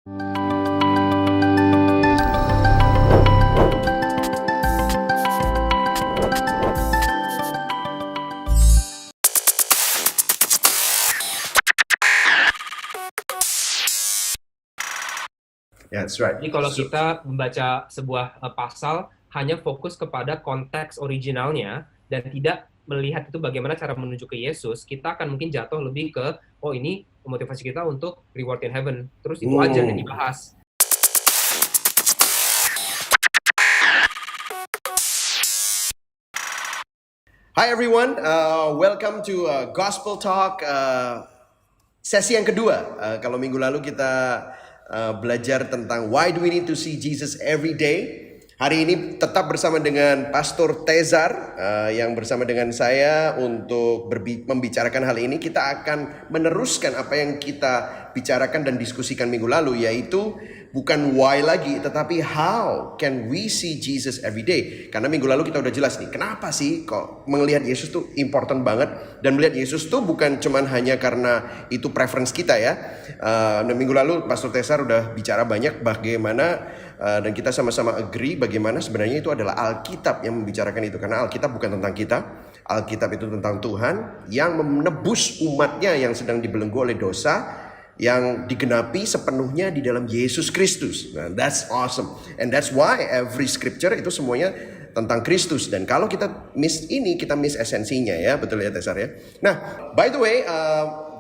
That's right. Jadi kalau kita membaca sebuah pasal hanya fokus kepada konteks originalnya dan tidak melihat itu bagaimana cara menuju ke Yesus, kita akan mungkin jatuh lebih ke, oh ini motivasi kita untuk reward in heaven. Terus itu aja yang dibahas. Hi everyone, welcome to Gospel Talk sesi yang kedua. Kalau minggu lalu kita belajar tentang why do we need to see Jesus every day. Hari ini tetap bersama dengan Pastor Tezar yang bersama dengan saya untuk membicarakan hal ini. Kita akan meneruskan apa yang kita bicarakan dan diskusikan minggu lalu, yaitu bukan why lagi, tetapi how can we see Jesus every day. Karena minggu lalu kita udah jelas nih, kenapa sih kok melihat Yesus tuh important banget. Dan melihat Yesus tuh bukan cuman hanya karena itu preference kita ya. Minggu lalu Pastor Tezar udah bicara banyak bagaimana dan kita sama-sama agree bagaimana sebenarnya itu adalah Alkitab yang membicarakan itu. Karena Alkitab bukan tentang kita, Alkitab itu tentang Tuhan yang menebus umatnya yang sedang dibelenggu oleh dosa, yang digenapi sepenuhnya di dalam Yesus Kristus. Nah, that's awesome. And that's why every scripture itu semuanya tentang Kristus. Dan kalau kita miss ini, kita miss esensinya ya. Betul ya Tezar ya. Nah, by the way,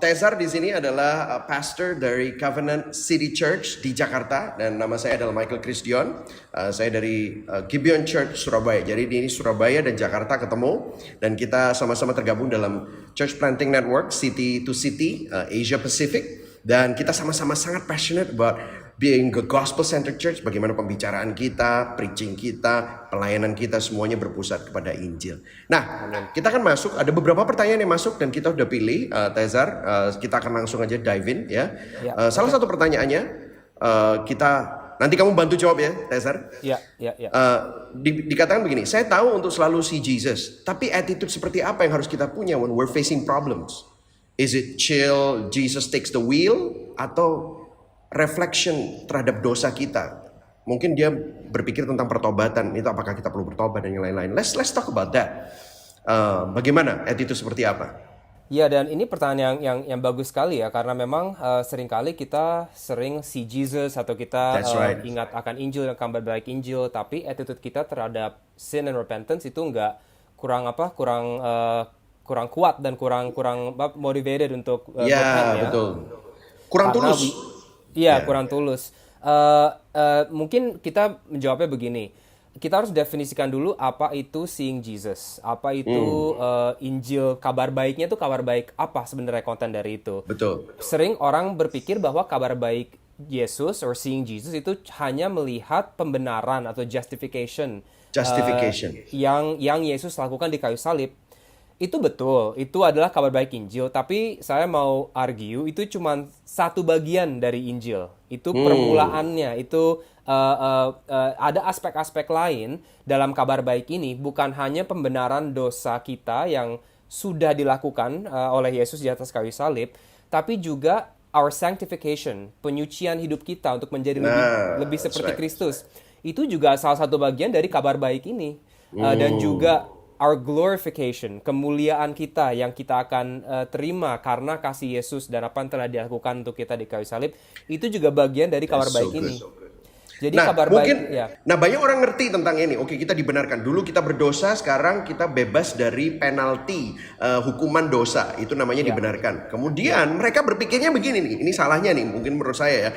Tezar di sini adalah pastor dari Covenant City Church di Jakarta. Dan nama saya adalah Michael Christian. Saya dari Gibeon Church Surabaya. Jadi ini Surabaya dan Jakarta ketemu. Dan kita sama-sama tergabung dalam Church Planting Network City to City Asia Pacific. Dan kita sama-sama sangat passionate about being a gospel-centered church. Bagaimana pembicaraan kita, preaching kita, pelayanan kita, semuanya berpusat kepada Injil. Nah, kita akan masuk, ada beberapa pertanyaan yang masuk dan kita udah pilih, Tezar. Kita akan langsung aja dive in ya. Salah satu pertanyaannya, nanti kamu bantu jawab ya, Tezar. Ya. Dikatakan begini, saya tahu untuk selalu see Jesus, tapi attitude seperti apa yang harus kita punya when we're facing problems? Is it chill, Jesus takes the wheel, atau reflection terhadap dosa kita? Mungkin dia berpikir tentang pertobatan, itu apakah kita perlu bertobat dan yang lain-lain. Let's talk about that. Bagaimana attitude seperti apa? Ya, dan ini pertanyaan yang bagus sekali ya, karena memang seringkali kita sering see Jesus atau kita ingat akan Injil dan kabar baik Injil, tapi attitude kita terhadap sin and repentance itu kurang kuat dan kurang motivated untuk ya, betul. Kurang tulus. Kurang tulus. Mungkin kita menjawabnya begini. Kita harus definisikan dulu apa itu seeing Jesus. Apa itu Injil, kabar baiknya itu kabar baik apa sebenarnya konten dari itu. Betul. Sering orang berpikir bahwa kabar baik Yesus or seeing Jesus itu hanya melihat pembenaran atau justification. Yang Yesus lakukan di kayu salib. Itu betul, itu adalah kabar baik Injil, tapi saya mau argue itu cuma satu bagian dari Injil. Itu permulaannya, itu ada aspek-aspek lain dalam kabar baik ini, bukan hanya pembenaran dosa kita yang sudah dilakukan oleh Yesus di atas kayu salib, tapi juga our sanctification, penyucian hidup kita untuk menjadi lebih seperti Kristus. Itu juga salah satu bagian dari kabar baik ini. Dan juga our glorification, kemuliaan kita yang kita akan terima karena kasih Yesus dan apa yang telah dilakukan untuk kita di kayu salib, itu juga bagian dari kabar baik ini. Jadi kabar baik, ya. Nah, banyak orang ngerti tentang ini. Oke, kita dibenarkan. Dulu kita berdosa, sekarang kita bebas dari penalti hukuman dosa. Itu namanya dibenarkan. Kemudian mereka berpikirnya begini nih. Ini salahnya nih, mungkin menurut saya ya.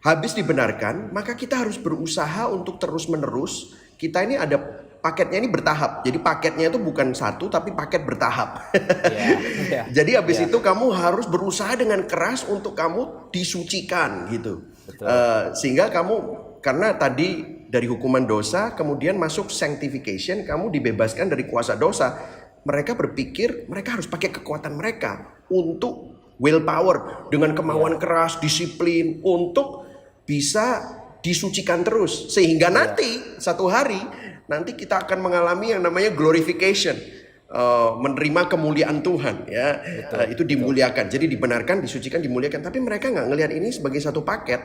Habis dibenarkan, maka kita harus berusaha untuk terus-menerus. Kita ini ada paketnya ini bertahap. Jadi paketnya itu bukan satu tapi paket bertahap. Jadi habis itu kamu harus berusaha dengan keras untuk kamu disucikan gitu. Sehingga kamu, karena tadi dari hukuman dosa kemudian masuk sanctification, kamu dibebaskan dari kuasa dosa. Mereka berpikir mereka harus pakai kekuatan mereka untuk willpower, dengan kemauan keras, disiplin untuk bisa disucikan terus. Sehingga nanti satu hari nanti kita akan mengalami yang namanya glorification, menerima kemuliaan Tuhan ya. Itu dimuliakan. Jadi dibenarkan, disucikan, dimuliakan. Tapi mereka nggak ngelihat ini sebagai satu paket.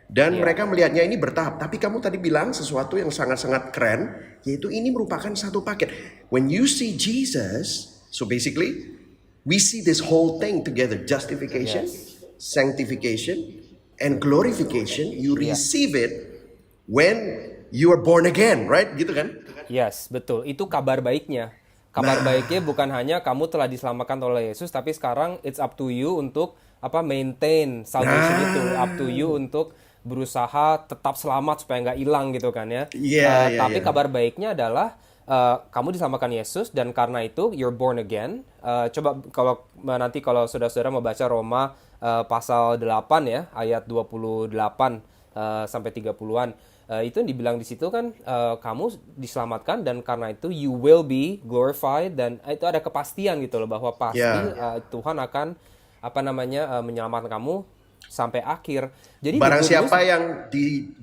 Dan Iya. mereka melihatnya ini bertahap. Tapi kamu tadi bilang sesuatu yang sangat-sangat keren, yaitu ini merupakan satu paket. When you see Jesus, so basically, we see this whole thing together. Justification, Yes. sanctification, and glorification. You Iya. receive it when you are born again, right? Gitu kan? Yes, betul. Itu kabar baiknya. Kabar baiknya bukan hanya kamu telah diselamatkan oleh Yesus, tapi sekarang it's up to you untuk maintain salvation itu, up to you untuk berusaha tetap selamat supaya nggak hilang gitu kan ya. Iya, iya, Tapi iya. kabar baiknya adalah kamu diselamatkan Yesus dan karena itu you're born again. Coba nanti kalau saudara-saudara mau baca Roma pasal 8 ya, ayat 28 sampai 30-an. Itu yang dibilang di situ kan kamu diselamatkan dan karena itu you will be glorified dan itu ada kepastian gitu loh bahwa pasti Tuhan akan menyelamatkan kamu sampai akhir. Jadi Barang di Good News,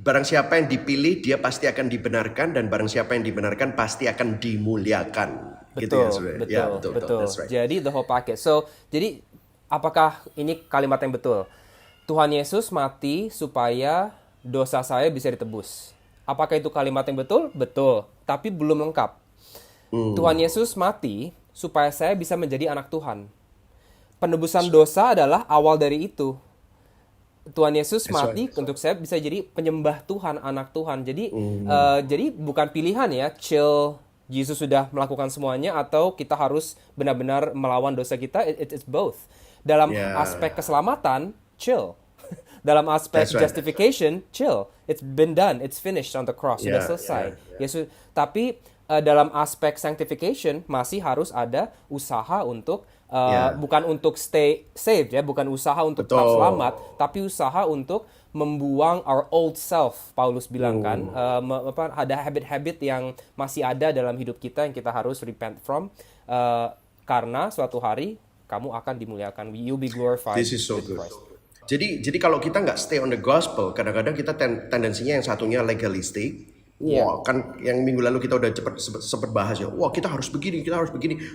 barang siapa yang dipilih, dia pasti akan dibenarkan, dan barang siapa yang dibenarkan pasti akan dimuliakan. Gitu ya, betul, saudara? betul, Ya, betul. That's right. Jadi the whole package. So, jadi apakah ini kalimat yang betul? Tuhan Yesus mati supaya dosa saya bisa ditebus. Apakah itu kalimat yang betul? Betul, tapi belum lengkap. Tuhan Yesus mati supaya saya bisa menjadi anak Tuhan. Penebusan dosa adalah awal dari itu. Tuhan Yesus That's mati right. untuk saya bisa jadi penyembah Tuhan, anak Tuhan. Jadi bukan pilihan ya, chill, Yesus sudah melakukan semuanya atau kita harus benar-benar melawan dosa kita. It's both. Dalam Yeah. aspek keselamatan, chill. Dalam aspek That's right. justification, chill. It's been done, it's finished on the cross, sudah Yeah, selesai. yeah. Yesus, tapi dalam aspek sanctification masih harus ada usaha untuk Yeah. bukan untuk stay saved ya, bukan usaha untuk tetap Betul. selamat, tapi usaha untuk membuang our old self. Paulus bilang kan, ada habit-habit yang masih ada dalam hidup kita yang kita harus repent from, karena suatu hari kamu akan dimuliakan. You'll be glorified This is so with good. Christ. Jadi kalau kita nggak stay on the gospel, kadang-kadang kita tendensinya yang satunya legalistik. Wah, kan yang minggu lalu kita udah sempat bahas ya. Wah, kita harus begini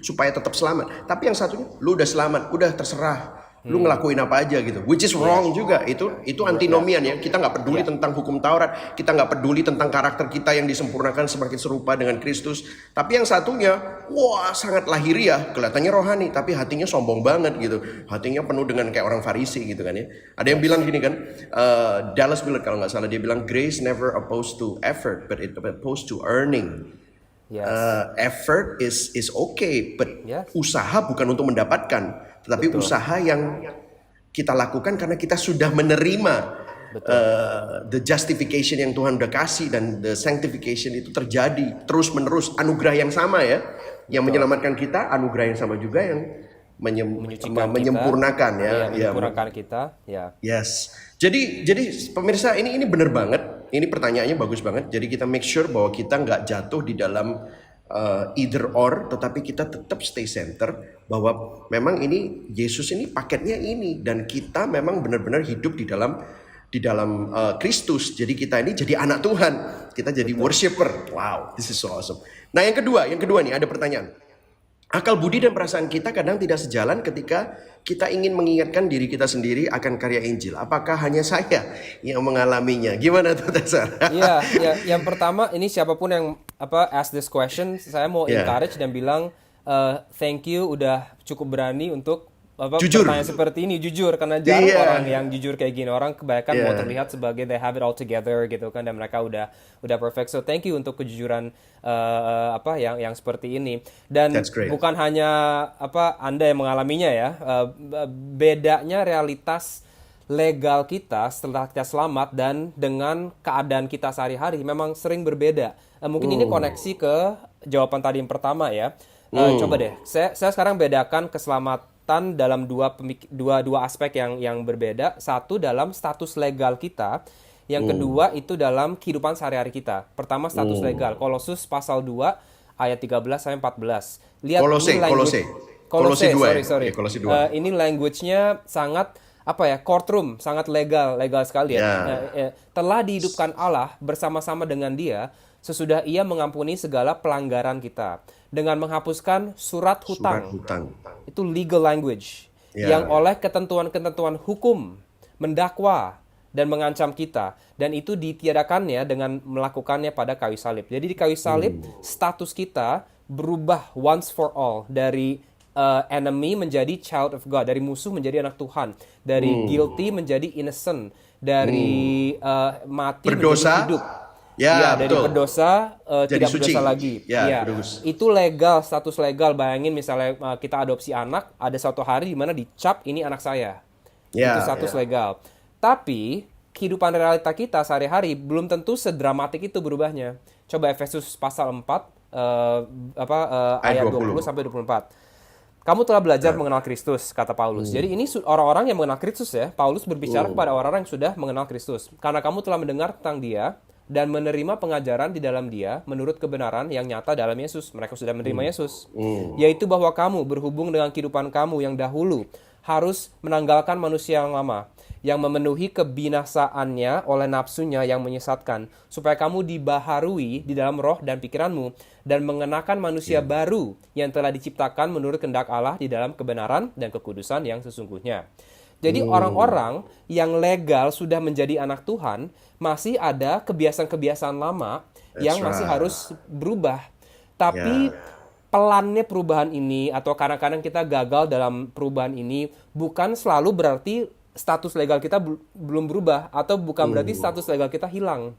supaya tetap selamat. Tapi yang satunya, lu udah selamat, udah terserah. Lu ngelakuin apa aja gitu. Which is wrong juga. Itu antinomian ya. Kita nggak peduli tentang hukum Taurat. Kita nggak peduli tentang karakter kita yang disempurnakan semakin serupa dengan Kristus. Tapi yang satunya, wah sangat lahiriah. Kelihatannya rohani, tapi hatinya sombong banget gitu. Hatinya penuh dengan kayak orang Farisi gitu kan ya. Ada yang bilang gini kan, Dallas Willard kalau nggak salah, dia bilang grace never opposed to effort, but it opposed to earning. Yes. Effort is okay, but Yes. usaha bukan untuk mendapatkan, tetapi Betul. usaha yang kita lakukan karena kita sudah menerima the justification yang Tuhan udah kasih, dan the sanctification itu terjadi terus menerus. Anugerah yang sama ya, yang menyelamatkan kita, anugerah yang sama juga yang Menyucikan menyempurnakan kita, ya. Ya. menyempurnakan kita, ya. Yes. Jadi pemirsa, ini benar banget. Ini pertanyaannya bagus banget. Jadi kita make sure bahwa kita nggak jatuh di dalam either or, tetapi kita tetap stay center bahwa memang ini Yesus ini paketnya ini, dan kita memang benar-benar hidup di dalam Kristus. Jadi kita ini jadi anak Tuhan. Kita jadi worshiper. Wow, this is so awesome. Nah, yang kedua nih ada pertanyaan. Akal budi dan perasaan kita kadang tidak sejalan ketika kita ingin mengingatkan diri kita sendiri akan karya Injil. Apakah hanya saya yang mengalaminya? Gimana tuh, Tessa? Iya, yang pertama ini siapapun yang ask this question, saya mau encourage dan bilang thank you udah cukup berani untuk Jujur. bertanya seperti ini, jujur, karena jarang Iya. orang yang jujur kayak gini. Orang kebanyakan mau Iya. terlihat sebagai they have it all together gitu kan, dan mereka udah perfect. So thank you untuk kejujuran yang seperti ini. Dan That's great. bukan hanya Anda yang mengalaminya ya. Bedanya realitas legal kita setelah kita selamat dan dengan keadaan kita sehari-hari memang sering berbeda. Mungkin ini koneksi ke jawaban tadi yang pertama ya. Coba deh, saya sekarang bedakan keselamatan dalam dua aspek yang berbeda. Satu dalam status legal kita, yang kedua itu dalam kehidupan sehari-hari kita. Pertama status legal, Kolose pasal 2 ayat 13 sampai 14. Lihat Kolose 2 ya? sorry. Ya, Kolose 2. Ini language-nya sangat courtroom, sangat legal sekali ya. Telah dihidupkan Allah bersama-sama dengan Dia sesudah Ia mengampuni segala pelanggaran kita dengan menghapuskan surat hutang. Itu legal language yang oleh ketentuan-ketentuan hukum mendakwa dan mengancam kita, dan itu ditiadakannya dengan melakukannya pada kayu salib. Jadi di kayu salib status kita berubah once for all, dari enemy menjadi child of God, dari musuh menjadi anak Tuhan, dari guilty menjadi innocent, dari mati berdosa menjadi hidup. Ya, dari berdosa tidak suci. berdosa lagi. Ya, itu legal, status legal. Bayangin misalnya kita adopsi anak, ada suatu hari di mana dicap ini anak saya. Itu status legal. Tapi kehidupan realita kita sehari-hari belum tentu sedramatik itu berubahnya. Coba Efesus pasal 4 ayat 20 sampai 24. Kamu telah belajar mengenal Kristus, kata Paulus. Jadi ini orang-orang yang mengenal Kristus ya. Paulus berbicara kepada orang-orang yang sudah mengenal Kristus. Karena kamu telah mendengar tentang Dia dan menerima pengajaran di dalam Dia menurut kebenaran yang nyata dalam Yesus. Mereka sudah menerima Yesus. Yaitu bahwa kamu berhubung dengan kehidupan kamu yang dahulu harus menanggalkan manusia yang lama, yang memenuhi kebinasaannya oleh nafsunya yang menyesatkan, supaya kamu dibaharui di dalam roh dan pikiranmu, dan mengenakan manusia baru yang telah diciptakan menurut kehendak Allah di dalam kebenaran dan kekudusan yang sesungguhnya. Jadi orang-orang yang legal sudah menjadi anak Tuhan, masih ada kebiasaan-kebiasaan lama yang masih harus berubah. Tapi pelannya perubahan ini, atau kadang-kadang kita gagal dalam perubahan ini, bukan selalu berarti status legal kita belum berubah, atau bukan berarti status legal kita hilang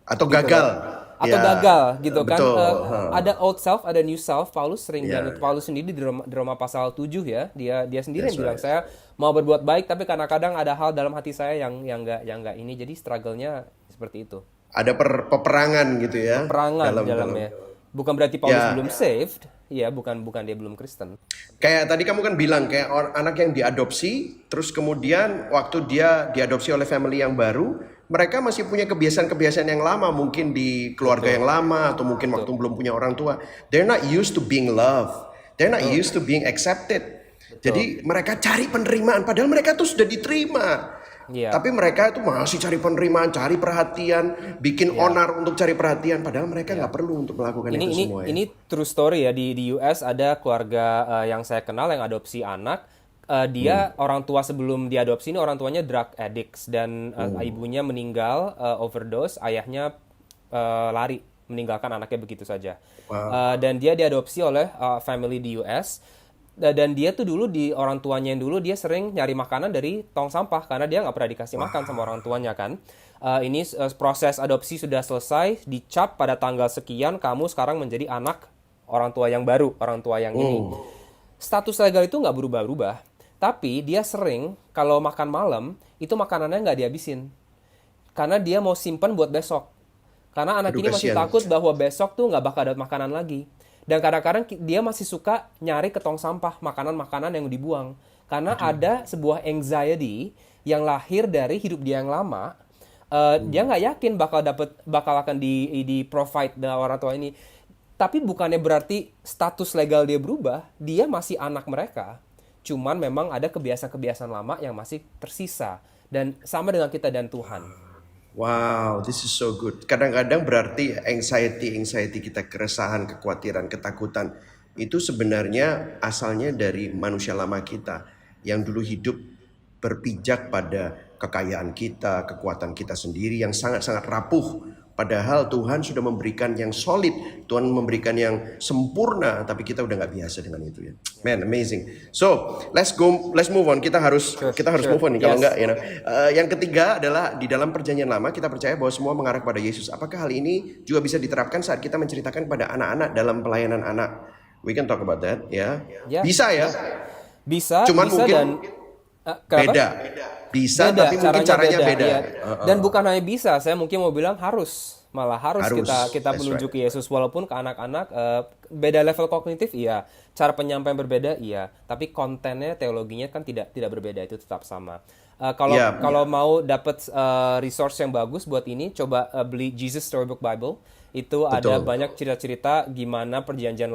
atau gitu gagal kan? Atau gagal gitu kan. Ada old self, ada new self. Paulus sering bilang itu. Paulus sendiri di Roma pasal 7 ya, dia sendiri yang bilang, saya mau berbuat baik tapi kadang-kadang ada hal dalam hati saya yang enggak ini. Jadi struggle-nya seperti itu. Ada peperangan gitu ya. Peperangan dalamnya. Bukan berarti Paulus belum saved. Ya, bukan dia belum Kristen. Kayak tadi kamu kan bilang kayak anak yang diadopsi, terus kemudian waktu dia diadopsi oleh family yang baru, mereka masih punya kebiasaan-kebiasaan yang lama, mungkin di keluarga yang lama, atau mungkin waktu belum punya orang tua. They're not used to being loved. They're not used to being accepted. Jadi mereka cari penerimaan, padahal mereka tuh sudah diterima. Tapi mereka itu masih cari penerimaan, cari perhatian, bikin onar untuk cari perhatian, padahal mereka nggak perlu untuk melakukan itu semua. Ini true story ya, di US ada keluarga yang saya kenal yang adopsi anak. Dia orang tua sebelum diadopsi ini orang tuanya drug addicts, dan ibunya meninggal overdose, ayahnya lari meninggalkan anaknya begitu saja. Dan dia diadopsi oleh family di US. Dan dia tuh dulu di orang tuanya yang dulu dia sering nyari makanan dari tong sampah karena dia nggak pernah dikasih makan sama orang tuanya kan. Ini proses adopsi sudah selesai, dicap pada tanggal sekian kamu sekarang menjadi anak orang tua yang baru, orang tua yang ini. Status legal itu nggak berubah-ubah, tapi dia sering kalau makan malam itu makanannya nggak dihabisin karena dia mau simpan buat besok. Karena anak ini masih takut bahwa besok tuh nggak bakal ada makanan lagi. Dan kadang-kadang dia masih suka nyari ke tong sampah makanan-makanan yang dibuang. Karena ada sebuah anxiety yang lahir dari hidup dia yang lama. Dia nggak yakin bakal akan di provide dengan orang tua ini. Tapi bukannya berarti status legal dia berubah. Dia masih anak mereka. Cuman memang ada kebiasaan-kebiasaan lama yang masih tersisa. Dan sama dengan kita dan Tuhan. Wow, this is so good. Kadang-kadang berarti anxiety kita, keresahan, kekhawatiran, ketakutan, itu sebenarnya asalnya dari manusia lama kita yang dulu hidup berpijak pada kekayaan kita, kekuatan kita sendiri yang sangat-sangat rapuh. Padahal Tuhan sudah memberikan yang solid, Tuhan memberikan yang sempurna, tapi kita udah nggak biasa dengan itu ya. Man, amazing. So, let's move on. Kita harus move on nih, kalau nggak, yang ketiga adalah di dalam perjanjian lama kita percaya bahwa semua mengarah kepada Yesus. Apakah hal ini juga bisa diterapkan saat kita menceritakan kepada anak-anak dalam pelayanan anak? We can talk about that, ya. Bisa ya? Bisa. Cuman bisa mungkin beda. Bisa, beda, tapi mungkin caranya beda. Ya. Dan bukan hanya bisa, saya mungkin mau bilang harus kita menunjuki Yesus, walaupun ke anak-anak beda level kognitif, iya, cara penyampaian berbeda, iya, tapi kontennya, teologinya kan tidak berbeda, itu tetap sama. Kalau mau dapat resource yang bagus buat ini, coba beli Jesus Storybook Bible. Itu ada banyak cerita-cerita gimana perjanjian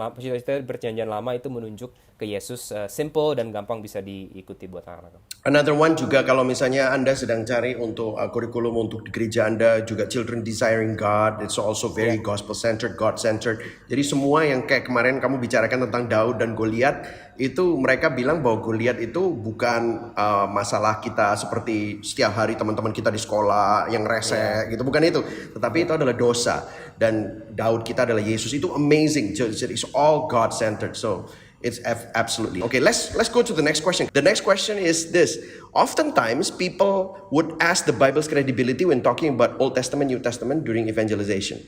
lama itu menunjuk ke Yesus simple dan gampang bisa diikuti buat anak-anak. Another one juga kalau misalnya Anda sedang cari untuk kurikulum untuk di gereja Anda juga Children Desiring God, it's also very gospel centered, God centered. Jadi semua yang kayak kemarin kamu bicarakan tentang Daud dan Goliat itu mereka bilang bahwa Goliat itu bukan masalah kita seperti setiap hari teman-teman kita di sekolah yang rese gitu, bukan itu, tetapi itu adalah dosa. Dan Daud kita adalah Yesus. Itu amazing. So it's all God centered. So it's absolutely okay. Let's go to the next question. The next question is this: oftentimes people would ask the Bible's credibility when talking about Old Testament, New Testament during evangelization.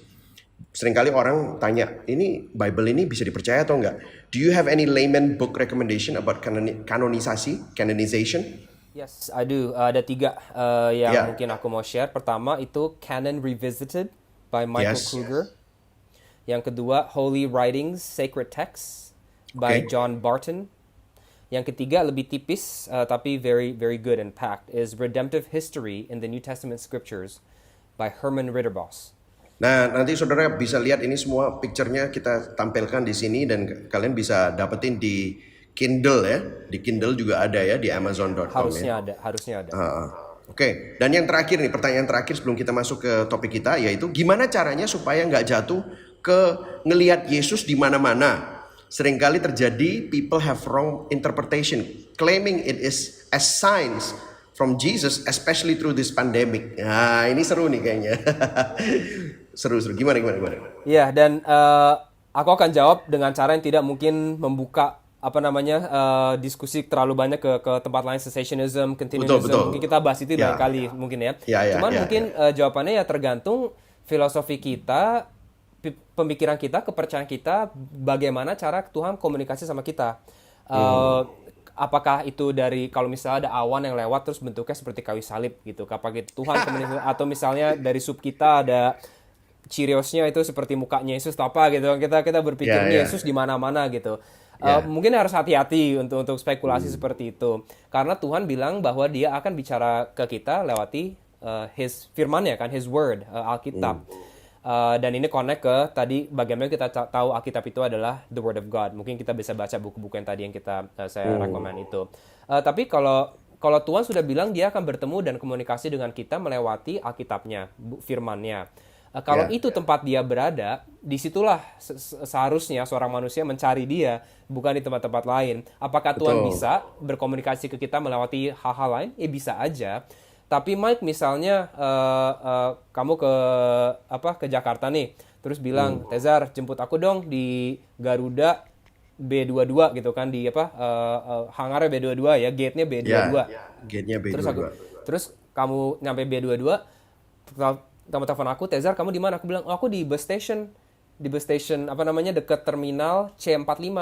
Seringkali orang tanya, ini Bible ini bisa dipercaya atau enggak? Do you have any layman book recommendation about canonization? Yes, I do. Ada 3 yang mungkin aku mau share. Pertama itu Canon Revisited by Michael Kruger. Yang kedua Holy Writings, Sacred Texts by John Barton. Yang ketiga lebih tipis tapi very very good and packed is Redemptive History in the New Testament Scriptures by Herman Ridderbos. Nah, nanti saudara bisa lihat ini semua picture-nya kita tampilkan di sini dan kalian bisa dapetin di Kindle ya. Di Kindle juga ada ya di Amazon.com. Harusnya ada. Oke. Dan yang terakhir nih, pertanyaan terakhir sebelum kita masuk ke topik kita yaitu gimana caranya supaya nggak jatuh ke ngelihat Yesus di mana-mana. Seringkali terjadi people have wrong interpretation, claiming it is as signs from Jesus, especially through this pandemic. Nah, ini seru nih kayaknya. Seru. Gimana? Iya, dan aku akan jawab dengan cara yang tidak mungkin membuka diskusi terlalu banyak ke tempat lain, cessationism, continuism. Betul. Mungkin kita bahas itu lain kali mungkin ya. Mungkin jawabannya ya tergantung filosofi kita, pemikiran kita, kepercayaan kita, bagaimana cara Tuhan komunikasi sama kita. Apakah itu dari kalau misalnya ada awan yang lewat terus bentuknya seperti kayu salib gitu, apakah itu Tuhan komunikasi, atau misalnya dari sup kita ada Cheeriosnya itu seperti mukanya Yesus atau apa gitu, kita berpikir Yesus di mana-mana gitu. Mungkin harus hati-hati untuk spekulasi seperti itu, karena Tuhan bilang bahwa Dia akan bicara ke kita lewati His firman-Nya kan, His Word, Alkitab. Dan ini connect ke tadi bagaimana kita tahu Alkitab itu adalah the Word of God. Mungkin kita bisa baca buku-buku yang tadi yang saya rekomend itu. Tapi kalau Tuhan sudah bilang Dia akan bertemu dan komunikasi dengan kita melewati Alkitabnya, firman-Nya. Kalau itu tempat Dia berada, disitulah seharusnya seorang manusia mencari Dia, bukan di tempat-tempat lain. Apakah Tuhan bisa berkomunikasi ke kita melewati hal-hal lain? Ya bisa aja. Tapi Mike misalnya kamu ke Jakarta nih, terus bilang, Tezar jemput aku dong di Garuda B22 gitu kan, di hangarnya B22 ya, gate-nya B22. Gate-nya B22. Terus kamu nyampe B22, kamu telepon aku, Tezar kamu di mana? Aku bilang, aku di bus station dekat terminal C45.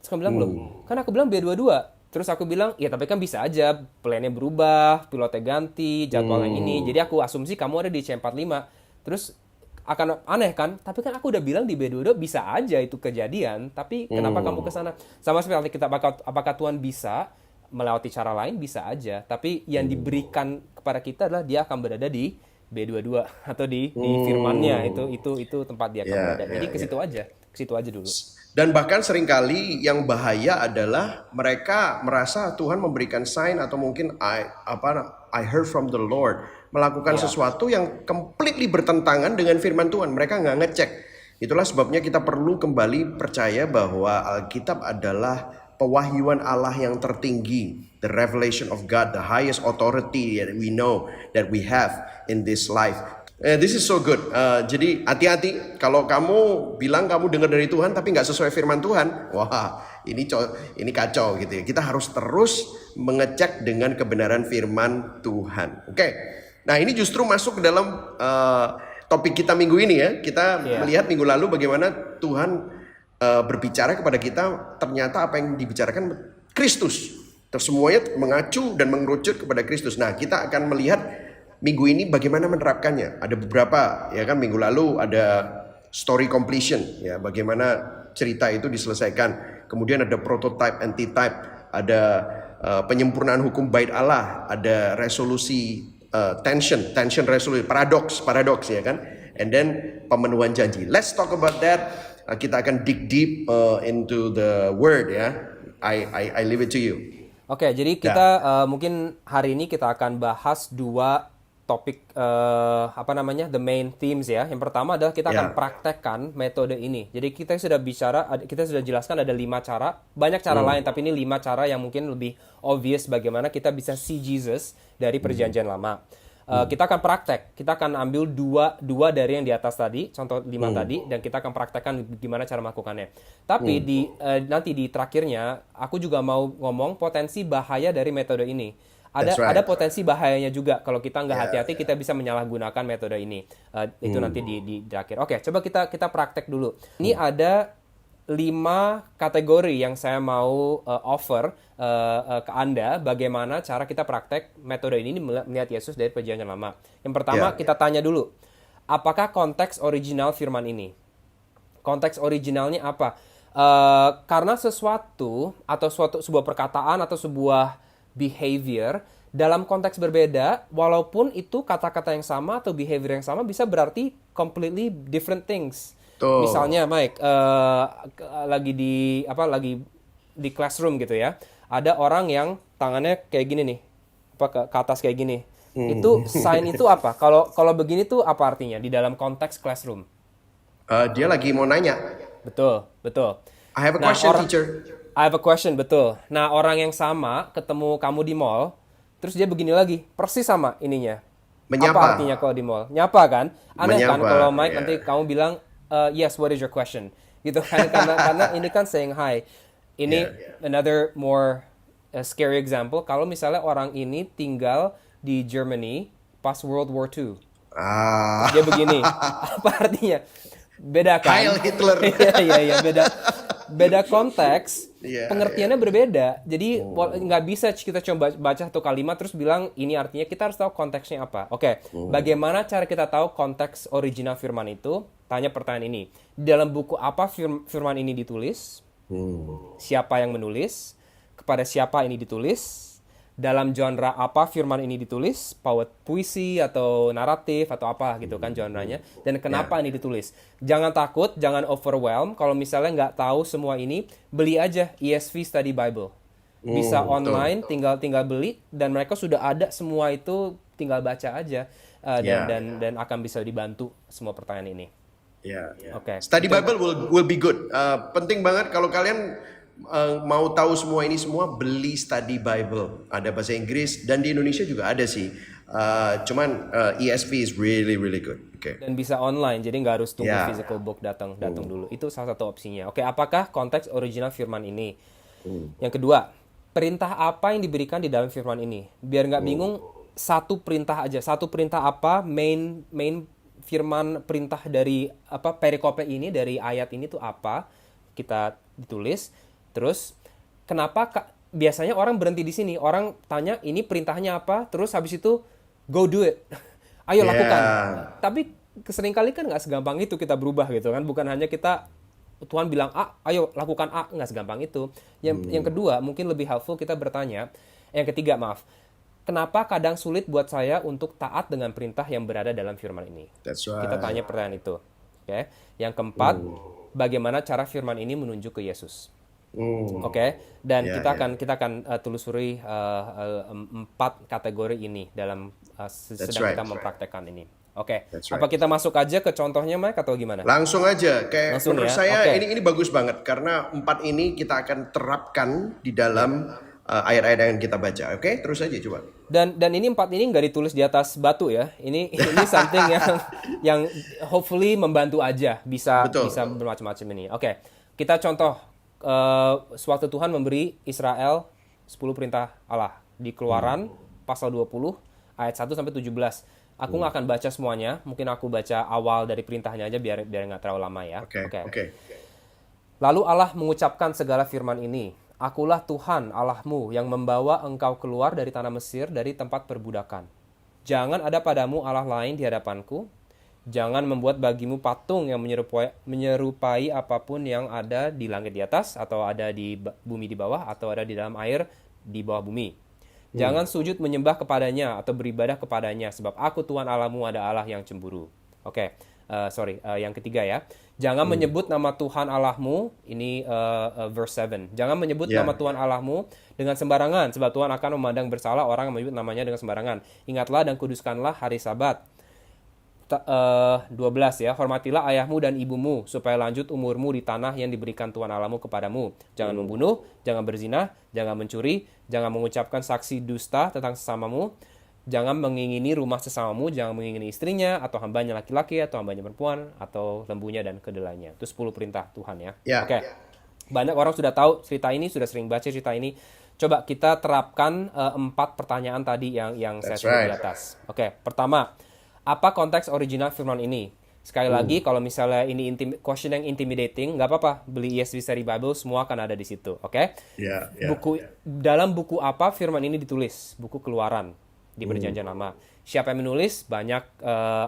Terus kamu bilang, loh, kan aku bilang B22. Terus aku bilang, ya tapi kan bisa aja plan-nya berubah, pilotnya ganti, jadwalnya ini. Jadi aku asumsi kamu ada di C45. Terus akan aneh kan? Tapi kan aku udah bilang di B22 bisa aja itu kejadian. Tapi kenapa kamu ke sana? Sama seperti kita, apakah Tuhan bisa melewati cara lain? Bisa aja. Tapi yang diberikan kepada kita adalah Dia akan berada di B22 atau di firman-Nya. Itu tempat Dia akan berada. Jadi ke situ aja dulu. Dan bahkan seringkali yang bahaya adalah mereka merasa Tuhan memberikan sign atau mungkin I heard from the Lord, melakukan sesuatu yang completely bertentangan dengan firman Tuhan. Mereka nggak ngecek. Itulah sebabnya kita perlu kembali percaya bahwa Alkitab adalah pewahyuan Allah yang tertinggi, the revelation of God, the highest authority that we know that we have in this life. This is so good. Jadi hati-hati kalau kamu bilang kamu dengar dari Tuhan tapi nggak sesuai firman Tuhan. Wah, ini kacau gitu ya. Kita harus terus mengecek dengan kebenaran firman Tuhan. Oke. Nah, ini justru masuk ke dalam topik kita minggu ini ya. Kita melihat minggu lalu bagaimana Tuhan berbicara kepada kita, ternyata apa yang dibicarakan Kristus. Terus semuanya mengacu dan mengerucut kepada Kristus. Nah, kita akan melihat minggu ini bagaimana menerapkannya. Ada beberapa, ya kan, minggu lalu ada story completion, ya, bagaimana cerita itu diselesaikan. Kemudian ada prototype, antitype, ada penyempurnaan hukum bait Allah, ada resolusi tension resolusi, paradox, ya kan. And then pemenuhan janji. Let's talk about that. Kita akan dig deep into the word, ya. I leave it to you. Oke, jadi kita mungkin hari ini kita akan bahas dua topik the main themes ya. Yang pertama adalah kita akan praktekkan metode ini. Jadi kita sudah jelaskan ada 5 cara, banyak cara lain, tapi ini 5 cara yang mungkin lebih obvious bagaimana kita bisa see Jesus dari perjanjian lama. Kita akan praktek, kita akan ambil dua dari yang di atas tadi, contoh 5 tadi, dan kita akan praktekkan gimana cara melakukannya. Tapi nanti di terakhirnya, aku juga mau ngomong potensi bahaya dari metode ini. Ada potensi bahayanya juga kalau kita nggak hati-hati, kita bisa menyalahgunakan metode ini. Itu nanti di akhir. Oke, coba kita praktek dulu. Ini ada 5 kategori yang saya mau offer ke Anda bagaimana cara kita praktek metode ini melihat Yesus dari perjanjian lama. Yang pertama kita tanya dulu, apakah konteks original firman ini? Konteks originalnya apa? Karena sesuatu atau sebuah perkataan atau sebuah behavior dalam konteks berbeda, walaupun itu kata-kata yang sama atau behavior yang sama, bisa berarti completely different things. Misalnya Mike lagi di classroom gitu ya, ada orang yang tangannya kayak gini nih, ke atas kayak gini. Itu sign itu apa? Kalau begini tuh apa artinya di dalam konteks classroom? Dia lagi mau nanya. Betul. I have a question, teacher. I have a question, betul. Nah, orang yang sama ketemu kamu di mall, terus dia begini lagi, persis sama ininya. Menyapa. Apa artinya kalau di mall? Nyapa kan? Aneh kan Menyapa, kalau Mike nanti kamu bilang, yes, what is your question? Gitu kan, karena ini kan saying hi. Ini another more scary example, kalau misalnya orang ini tinggal di Germany pas World War II. Dia begini, apa artinya? Beda kan? Heil Hitler. Iya, beda konteks, pengertiannya berbeda. Jadi nggak bisa kita coba baca satu kalimat terus bilang ini artinya, kita harus tahu konteksnya apa. Oke, bagaimana cara kita tahu konteks original firman itu? Tanya pertanyaan ini. Di dalam buku apa firman ini ditulis? Siapa yang menulis? Kepada siapa ini ditulis? Dalam genre apa firman ini ditulis? Puisi atau naratif atau apa gitu kan genrenya, dan kenapa ini ditulis. Jangan takut, jangan overwhelm. Kalau misalnya nggak tahu semua ini, beli aja ESV Study Bible. Bisa online, tinggal beli, dan mereka sudah ada semua itu, tinggal baca aja, dan akan bisa dibantu semua pertanyaan ini. Oke. Study Bible will be good. Penting banget kalau kalian mau tahu semua ini semua, beli Study Bible. Ada bahasa Inggris dan di Indonesia juga ada sih. Cuman ESV is really good. Okay. Dan bisa online, jadi nggak harus tunggu physical book datang dulu. Itu salah satu opsinya. Oke, apakah konteks original firman ini? Yang kedua, perintah apa yang diberikan di dalam firman ini? Biar nggak bingung, satu perintah aja. Satu perintah apa? Main firman perintah dari perikope ini, dari ayat ini tuh apa? Kita ditulis. Terus, kenapa biasanya orang berhenti di sini? Orang tanya, ini perintahnya apa? Terus habis itu, go do it. Ayo lakukan. Tapi seringkali kan nggak segampang itu kita berubah gitu kan. Bukan hanya Tuhan bilang A, ayo lakukan A. Nggak segampang itu. Yang kedua, mungkin lebih helpful kita bertanya. Yang ketiga, maaf. Kenapa kadang sulit buat saya untuk taat dengan perintah yang berada dalam firman ini? That's right. Kita tanya pertanyaan itu. Oke. Yang keempat, bagaimana cara firman ini menunjuk ke Yesus? Oke, dan kita akan telusuri 4 kategori ini dalam sedang kita mempraktekkan ini. Oke, apa kita masuk aja ke contohnya, Mike, atau gimana? Langsung aja. Kayak menurut saya ini bagus banget karena 4 ini kita akan terapkan di dalam ayat-ayat yang kita baca. Oke, terus aja coba. Dan ini 4 ini nggak ditulis di atas batu ya. Ini something yang hopefully membantu aja, bisa bermacam-macam ini. Oke, kita contoh. Sewaktu Tuhan memberi Israel 10 perintah Allah di Keluaran pasal 20 ayat 1 sampai 17. Aku nggak akan baca semuanya, mungkin aku baca awal dari perintahnya aja biar nggak terlalu lama ya. Oke. Lalu Allah mengucapkan segala firman ini. Akulah Tuhan Allahmu yang membawa engkau keluar dari tanah Mesir, dari tempat perbudakan. Jangan ada padamu Allah lain di hadapanku. Jangan membuat bagimu patung yang menyerupai apapun yang ada di langit di atas, atau ada di bumi di bawah, atau ada di dalam air di bawah bumi. Jangan sujud menyembah kepadanya atau beribadah kepadanya, sebab aku Tuhan Allahmu ada Allah yang cemburu. Oke, Yang ketiga ya. Jangan menyebut nama Tuhan Allahmu, ini verse 7. Jangan menyebut nama Tuhan Allahmu dengan sembarangan, sebab Tuhan akan memandang bersalah orang yang menyebut namanya dengan sembarangan. Ingatlah dan kuduskanlah hari Sabat. 12 ya, hormatilah ayahmu dan ibumu, supaya lanjut umurmu di tanah yang diberikan Tuhan Allahmu kepadamu. Jangan membunuh, jangan berzina, jangan mencuri, jangan mengucapkan saksi dusta tentang sesamamu, jangan mengingini rumah sesamamu, jangan mengingini istrinya, atau hambanya laki-laki, atau hambanya perempuan, atau lembunya dan kedelainya. Itu 10 perintah Tuhan ya. Oke. Banyak orang sudah tahu cerita ini, sudah sering baca cerita ini. Coba kita terapkan 4 pertanyaan tadi yang saya sebut di atas. Oke, pertama, apa konteks original firman ini? Sekali lagi, kalau misalnya ini question yang intimidating, nggak apa-apa, beli ESV Study Bible, semua akan ada di situ. Oke? Dalam buku apa firman ini ditulis? Buku Keluaran di Perjanjian Lama. Siapa yang menulis? Banyak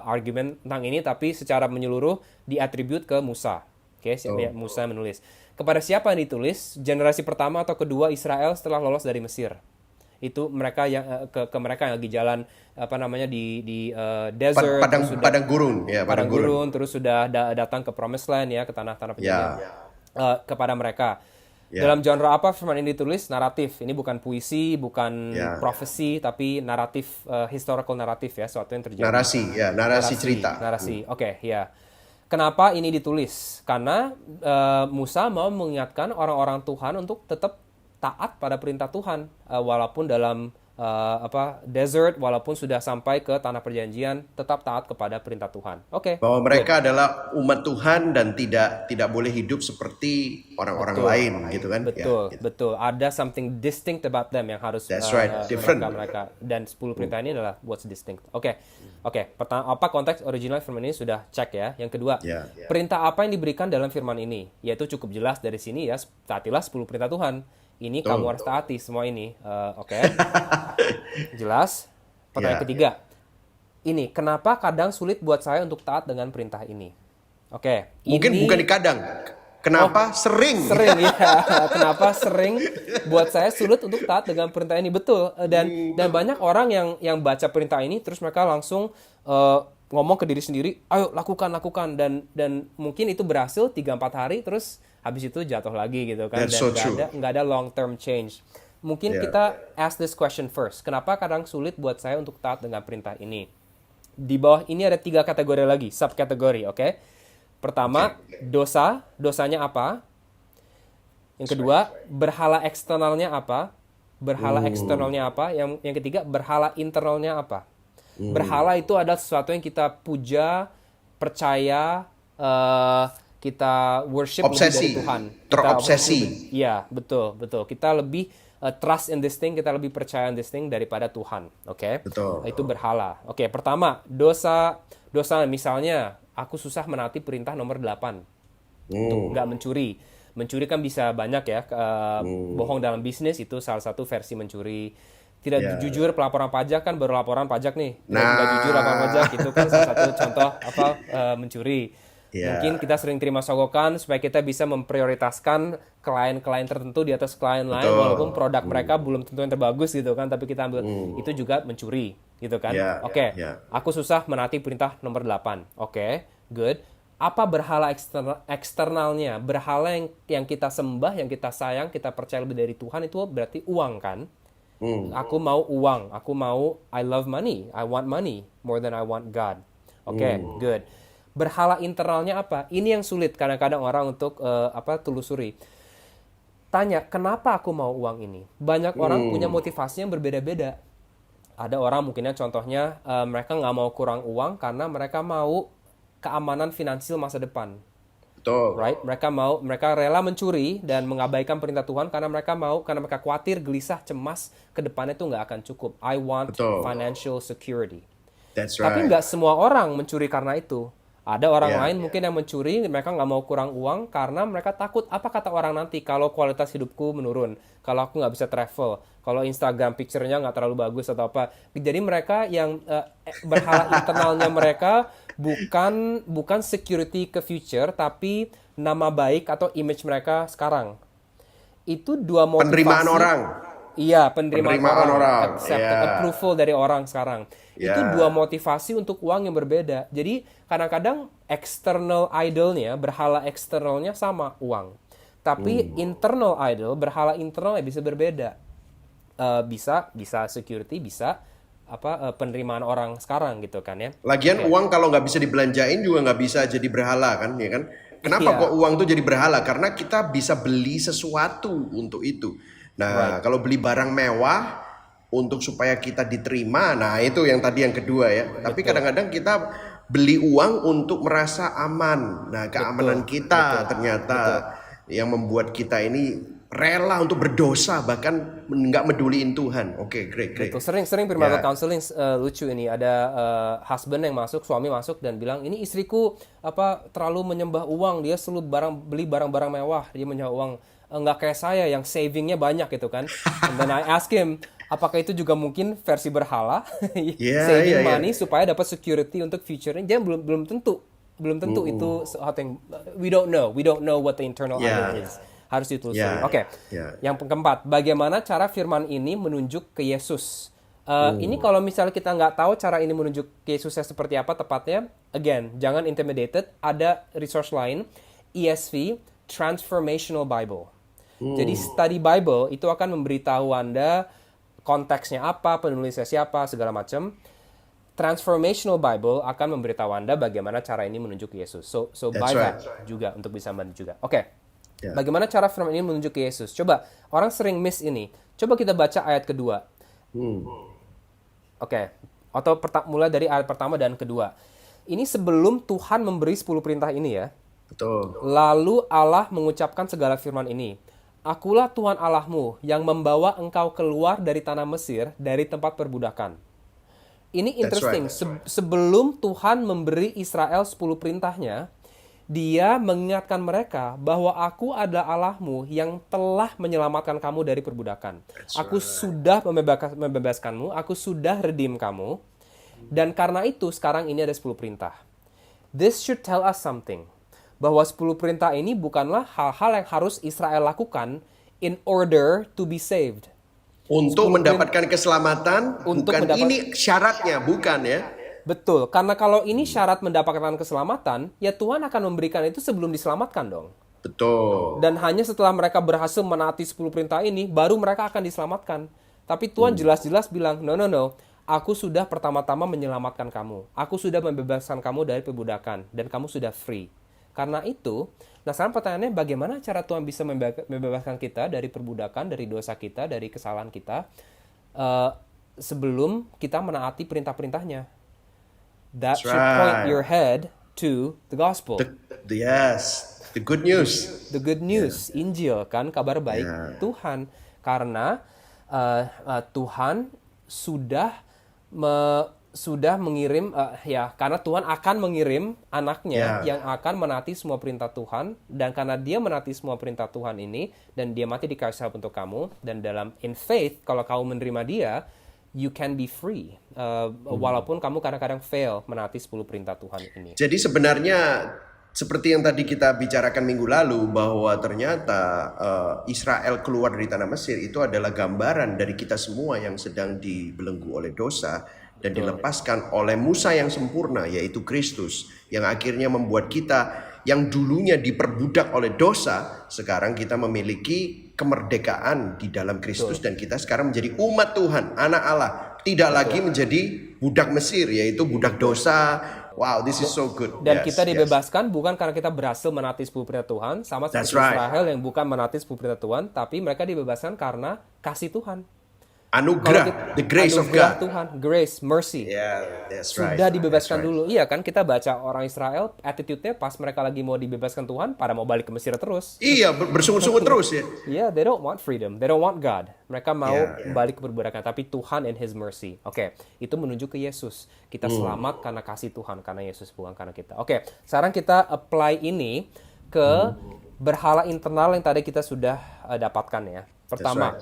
argumen tentang ini, tapi secara menyeluruh diatribut ke Musa. Oke, Musa yang menulis. Kepada siapa yang ditulis? Generasi pertama atau kedua Israel setelah lolos dari Mesir. Itu mereka yang ke mereka yang lagi jalan di desert, padang gurun, padang gurun, terus sudah datang ke Promised Land ya, ke tanah-tanah perjanjian. Kepada mereka. Dalam genre apa firman ini ditulis? Naratif. Ini bukan puisi, bukan profesi, tapi naratif, historical naratif ya, sesuatu yang terjadi. Narasi cerita. Narasi. Oke, ya. Kenapa ini ditulis? Karena Musa mau mengingatkan orang-orang Tuhan untuk tetap taat pada perintah Tuhan, walaupun dalam desert, walaupun sudah sampai ke tanah perjanjian, tetap taat kepada perintah Tuhan. Oke. Bahwa mereka adalah umat Tuhan dan tidak boleh hidup seperti orang-orang lain, gitu kan? Betul. Ada something distinct about them yang harus different mereka. Dan 10 perintah ini adalah what's distinct. Oke. Pertama, apa konteks original firman ini sudah cek ya. Yang kedua, perintah apa yang diberikan dalam firman ini? Yaitu cukup jelas dari sini ya, taatilah 10 perintah Tuhan. Ini kamu harus taati semua ini. Oke. Jelas. Pertanyaan ketiga. Ini, kenapa kadang sulit buat saya untuk taat dengan perintah ini? Oke. Mungkin bukan di kadang. Kenapa sering? Sering ya. Kenapa sering buat saya sulit untuk taat dengan perintah ini? Betul. Dan banyak orang yang baca perintah ini terus mereka langsung ngomong ke diri sendiri, ayo lakukan. Dan mungkin itu berhasil 3-4 hari terus habis itu jatuh lagi gitu kan. Dan nggak ada long term change. Mungkin kita ask this question first. Kenapa kadang sulit buat saya untuk taat dengan perintah ini? Di bawah ini ada 3 kategori lagi, subkategori, oke? Pertama, dosanya apa? Yang kedua, berhala eksternalnya apa? Yang ketiga, berhala internalnya apa? Berhala itu adalah sesuatu yang kita puja, percaya, kita worship obsesi, dari Tuhan. Terobsesi. Iya, betul. Kita lebih trust in this thing, kita lebih percaya in this thing daripada Tuhan. Oke? Betul. Itu berhala. Oke, pertama, dosa misalnya aku susah menaati perintah nomor 8. Untuk nggak mencuri. Mencuri kan bisa banyak ya. Bohong dalam bisnis itu salah satu versi mencuri. Tidak jujur pelaporan pajak kan baru laporan pajak nih. Nggak jujur laporan pajak itu kan salah satu contoh mencuri. Mungkin kita sering terima sogokan supaya kita bisa memprioritaskan klien-klien tertentu di atas klien lain, walaupun produk mereka belum tentu yang terbagus gitu kan, tapi kita ambil itu juga mencuri gitu kan. Aku susah menaati perintah nomor 8. Oke, good. Apa berhala eksternalnya? Berhala yang kita sembah, yang kita sayang, kita percaya lebih dari Tuhan, itu berarti uang kan? Aku mau uang, I love money, I want money more than I want God. Oke, good. Berhala internalnya apa? Ini yang sulit kadang-kadang orang untuk telusuri. Tanya, kenapa aku mau uang ini? Banyak orang punya motivasi yang berbeda-beda. Ada orang mungkinnya contohnya mereka nggak mau kurang uang karena mereka mau keamanan finansial masa depan. Betul. Right? Mereka rela mencuri dan mengabaikan perintah Tuhan karena mereka khawatir, gelisah, cemas ke depannya itu nggak akan cukup. I want financial security. That's right. Tapi nggak semua orang mencuri karena itu. Ada orang lain mungkin yang mencuri, mereka nggak mau kurang uang karena mereka takut apa kata orang nanti kalau kualitas hidupku menurun, kalau aku nggak bisa travel, kalau Instagram picture-nya nggak terlalu bagus atau apa. Jadi mereka yang berhala internalnya mereka bukan security ke future, tapi nama baik atau image mereka sekarang. Itu 2 motivasi. Penerimaan orang. Iya, penerimaan orang, Ya. approval dari orang sekarang. Itu Ya. dua motivasi untuk uang yang berbeda. Jadi kadang-kadang external idolnya, berhala eksternalnya sama uang. Tapi internal idol, berhala internalnya bisa berbeda. Bisa security, bisa penerimaan orang sekarang gitu kan ya. Lagian Oke. uang kalau nggak bisa dibelanjain juga nggak bisa jadi berhala kan, ya kan? Kenapa Iya, kok uang tuh jadi berhala? Karena kita bisa beli sesuatu untuk itu. Nah, right. kalau beli barang mewah untuk supaya kita diterima, nah itu yang tadi yang kedua ya. Tapi Betul. kadang-kadang kita beli uang untuk merasa aman. Nah, keamanan Betul. kita Betul. ternyata Betul. yang membuat kita ini rela untuk berdosa bahkan nggak meduliin Tuhan. Oke, great. Betul, sering premarital Ya. counseling lucu ini ada husband yang masuk, suami masuk dan bilang ini istriku terlalu menyembah uang, dia selalu beli barang-barang mewah, dia menyembah uang. Nggak kayak saya yang savingnya banyak gitu kan. And then I ask him, apakah itu juga mungkin versi berhala? Saving money supaya dapat security untuk future-nya. Dia belum tentu itu sesuatu yang we don't know what the internal idol is. Harus ditelusuri. Oke. Yang keempat, bagaimana cara firman ini menunjuk ke Yesus? Ini kalau misalnya kita nggak tahu cara ini menunjuk ke Yesusnya seperti apa tepatnya, again, jangan intimidated. Ada resource lain, ESV, Transformational Bible. Jadi study Bible itu akan memberitahu Anda konteksnya apa, penulisnya siapa, segala macam. Transformational Bible akan memberitahu Anda bagaimana cara ini menunjuk ke Yesus. So by that juga untuk bisa membantu juga. Oke. Bagaimana cara firman ini menunjuk ke Yesus? Coba, orang sering miss ini. Coba kita baca ayat kedua. Oke. Atau mulai dari ayat pertama dan kedua. Ini sebelum Tuhan memberi 10 perintah ini ya. Betul. Lalu Allah mengucapkan segala firman ini. Akulah Tuhan Allahmu yang membawa engkau keluar dari tanah Mesir, dari tempat perbudakan. Ini interesting. Sebelum Tuhan memberi Israel 10 perintahnya, Dia mengingatkan mereka bahwa aku adalah Allahmu yang telah menyelamatkan kamu dari perbudakan. Aku sudah membebaskanmu, aku sudah redeem kamu. Dan karena itu sekarang ini ada 10 perintah. This should tell us something. Bahwa 10 perintah ini bukanlah hal-hal yang harus Israel lakukan in order to be saved. Untuk mendapatkan keselamatan, ini syaratnya, bukan ya? Betul, karena kalau ini syarat mendapatkan keselamatan, ya Tuhan akan memberikan itu sebelum diselamatkan dong. Betul. Dan hanya setelah mereka berhasil menaati 10 perintah ini, baru mereka akan diselamatkan. Tapi Tuhan jelas-jelas bilang, no, aku sudah pertama-tama menyelamatkan kamu. Aku sudah membebaskan kamu dari perbudakan, dan kamu sudah free. Karena itu, nah sekarang pertanyaannya bagaimana cara Tuhan bisa membebaskan kita dari perbudakan, dari dosa kita, dari kesalahan kita, sebelum kita menaati perintah-perintahnya. That should point your head to the gospel. The good news. The good news, Injil kan, kabar baik Tuhan. Karena Tuhan sudah mengirim, karena Tuhan akan mengirim anaknya yang akan menaati semua perintah Tuhan. Dan karena dia menaati semua perintah Tuhan ini, dan dia mati di kayu salib untuk kamu, dan in faith, kalau kamu menerima dia, you can be free. Walaupun kamu kadang-kadang fail menaati 10 perintah Tuhan ini. Jadi sebenarnya seperti yang tadi kita bicarakan minggu lalu, bahwa ternyata Israel keluar dari tanah Mesir itu adalah gambaran dari kita semua yang sedang dibelenggu oleh dosa dan dilepaskan oleh Musa yang sempurna, yaitu Kristus, yang akhirnya membuat kita yang dulunya diperbudak oleh dosa, sekarang kita memiliki kemerdekaan di dalam Kristus. Dan kita sekarang menjadi umat Tuhan, anak Allah, tidak lagi menjadi budak Mesir, yaitu budak dosa. Wow, this is so good. Dan kita dibebaskan bukan karena kita berhasil menaati 10 perintah Tuhan, sama seperti Israel yang bukan menaati 10 perintah Tuhan, tapi mereka dibebaskan karena kasih Tuhan. Anugerah, the grace of God. Tuhan, grace, mercy. Sudah dibebaskan dulu. Iya kan, kita baca orang Israel, attitude-nya pas mereka lagi mau dibebaskan Tuhan, pada mau balik ke Mesir terus. Iya, bersungut-sungut terus ya. Yeah, they don't want freedom. They don't want God. Mereka mau balik ke perbudakan, tapi Tuhan and His mercy. Oke, itu menuju ke Yesus. Kita selamat karena kasih Tuhan, karena Yesus bukan karena kita. Oke, sekarang kita apply ini ke berhala internal yang tadi kita sudah dapatkan ya. Pertama,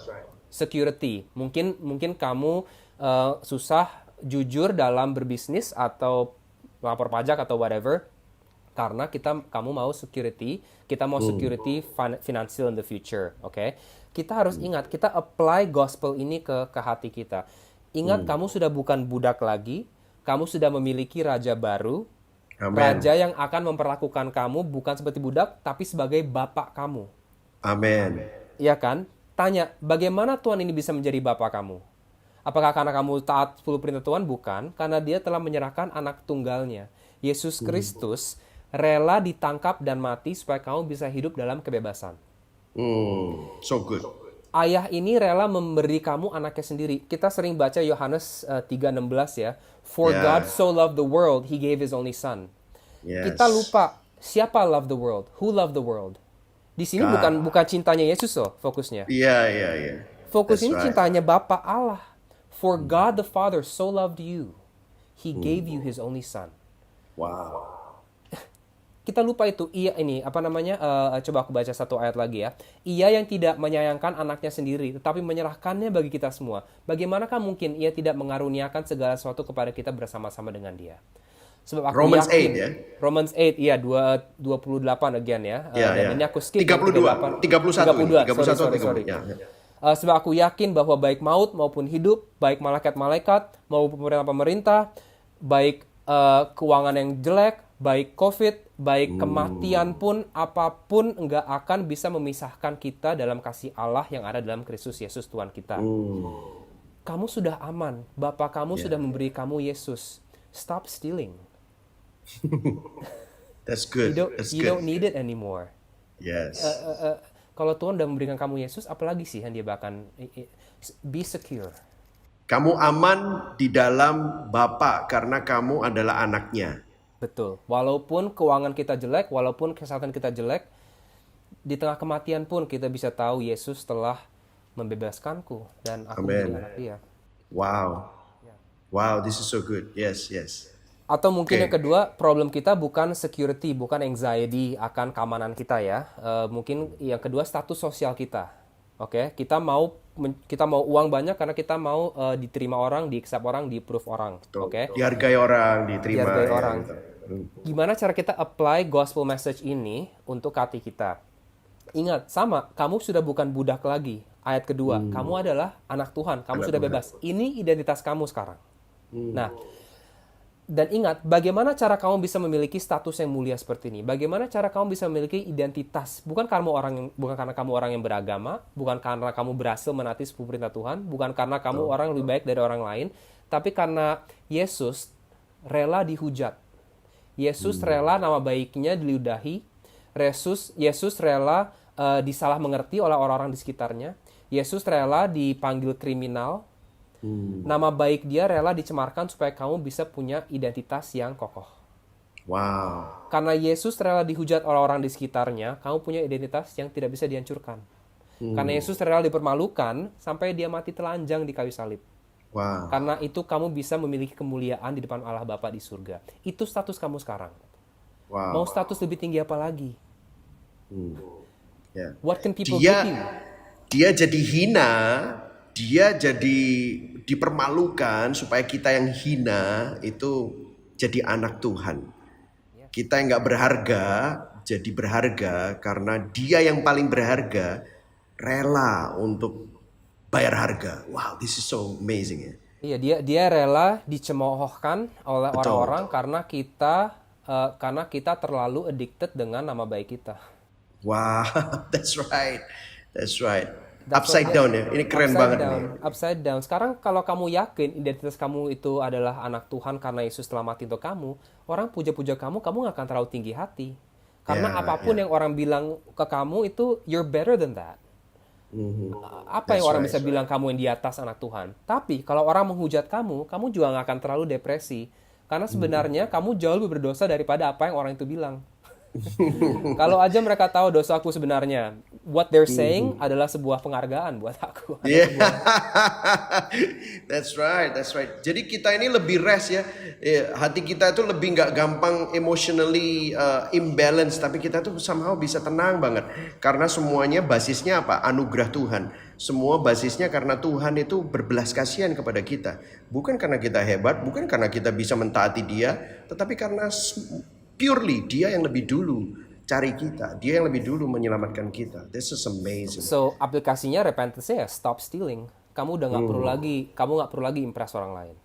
security. Mungkin kamu susah jujur dalam berbisnis atau lapor pajak atau whatever. Karena kamu mau security, kita mau security financial in the future, oke? Kita harus ingat, kita apply gospel ini ke hati kita. Ingat, kamu sudah bukan budak lagi, kamu sudah memiliki raja baru, Amen. raja yang akan memperlakukan kamu bukan seperti budak, tapi sebagai bapak kamu. Amin. Iya kan? Tanya, bagaimana Tuhan ini bisa menjadi bapak kamu? Apakah karena kamu taat 10 perintah Tuhan? Bukan, karena dia telah menyerahkan anak tunggalnya. Yesus Kristus rela ditangkap dan mati supaya kamu bisa hidup dalam kebebasan. So good. Ayah ini rela memberi kamu anaknya sendiri. Kita sering baca Yohanes 3:16 ya. For God so loved the world, He gave His only Son. Yes. Kita lupa siapa love the world, who loved the world. Di sini bukan cintanya Yesus loh fokusnya. Iya. Fokus That's ini right. cintanya Bapa Allah. For God the Father so loved you, He gave you His only Son. Wow. Kita lupa itu. Coba aku baca satu ayat lagi ya. Ia yang tidak menyayangkan anaknya sendiri, tetapi menyerahkannya bagi kita semua. Bagaimanakah mungkin ia tidak mengaruniakan segala sesuatu kepada kita bersama-sama dengan dia? Sebab aku Romans yakin, 8 ya? Romans 8, iya, 28 again ya. Dan ini aku skip. 32, 31, sorry. Sebab aku yakin bahwa baik maut maupun hidup, baik malaikat-malaikat maupun pemerintah-pemerintah, baik keuangan yang jelek, baik COVID, baik kematian pun, apapun enggak akan bisa memisahkan kita dalam kasih Allah yang ada dalam Kristus Yesus Tuhan kita. Kamu sudah aman. Bapa kamu sudah memberi kamu Yesus. Stop stealing. That's good. You don't need it anymore. Yes. Kalau Tuhan udah memberikan kamu Yesus, apalagi sih yang dia bahkan be secure. Kamu aman di dalam Bapa karena kamu adalah anaknya. Betul. Walaupun keuangan kita jelek, walaupun kesehatan kita jelek, di tengah kematian pun kita bisa tahu Yesus telah membebaskanku dan aku menjadi anak dia. Wow. Wow, this is so good. Yes. Atau mungkin yang kedua, problem kita bukan security, bukan anxiety akan keamanan kita ya. Mungkin yang kedua status sosial kita. Oke, kita mau uang banyak karena kita mau diterima orang, di-accept orang, di-approve orang. Oke. Dihargai orang, diterima. Dihargai ya, orang. gitu. Gimana cara kita apply gospel message ini untuk hati kita? Ingat, sama, kamu sudah bukan budak lagi. Ayat kedua, kamu adalah anak Tuhan, kamu sudah bebas. Ini identitas kamu sekarang. Nah, dan ingat, bagaimana cara kamu bisa memiliki status yang mulia seperti ini? Bagaimana cara kamu bisa memiliki identitas? Bukan karena kamu orang yang beragama, bukan karena kamu berhasil menaati 10 perintah Tuhan, bukan karena kamu orang lebih baik dari orang lain, tapi karena Yesus rela dihujat. Yesus rela nama baiknya diludahi. Yesus rela disalah mengerti oleh orang-orang di sekitarnya. Yesus rela dipanggil kriminal. Nama baik dia rela dicemarkan supaya kamu bisa punya identitas yang kokoh. Wow. Karena Yesus rela dihujat orang-orang di sekitarnya, kamu punya identitas yang tidak bisa dihancurkan. Karena Yesus rela dipermalukan sampai dia mati telanjang di kayu salib. Wow. Karena itu kamu bisa memiliki kemuliaan di depan Allah Bapa di surga. Itu status kamu sekarang. Wow. Mau status lebih tinggi apa lagi? Yeah. What can people give you? Dia jadi hina, dia jadi dipermalukan supaya kita yang hina itu jadi anak Tuhan. Kita yang gak berharga jadi berharga karena dia yang paling berharga rela untuk bayar harga. Wow, this is so amazing ya. Iya, dia rela dicemoohkan oleh orang-orang karena kita terlalu addicted dengan nama baik kita. Wow, that's right. Upside down ya. Ini keren banget nih. Upside down. Sekarang kalau kamu yakin identitas kamu itu adalah anak Tuhan karena Yesus telah mati untuk kamu, orang puja-puja kamu gak akan terlalu tinggi hati. Karena apapun yang orang bilang ke kamu itu you're better than that. Apa yang orang bisa bilang kamu yang di atas anak Tuhan. Tapi kalau orang menghujat kamu juga gak akan terlalu depresi. Karena sebenarnya kamu jauh lebih berdosa daripada apa yang orang itu bilang. Kalau aja mereka tahu dosaku sebenarnya, what they're saying adalah sebuah penghargaan buat aku. Yeah. That's right. Jadi kita ini lebih rest ya. Hati kita itu lebih nggak gampang emotionally imbalance, tapi kita tuh somehow bisa tenang banget. Karena semuanya basisnya apa? Anugerah Tuhan. Semua basisnya karena Tuhan itu berbelas kasihan kepada kita. Bukan karena kita hebat, bukan karena kita bisa mentaati Dia, tetapi karena Purely dia yang lebih dulu cari kita, dia yang lebih dulu menyelamatkan kita. This is amazing. So aplikasinya repentance-nya ya stop stealing. Kamu udah nggak perlu lagi impress orang lain.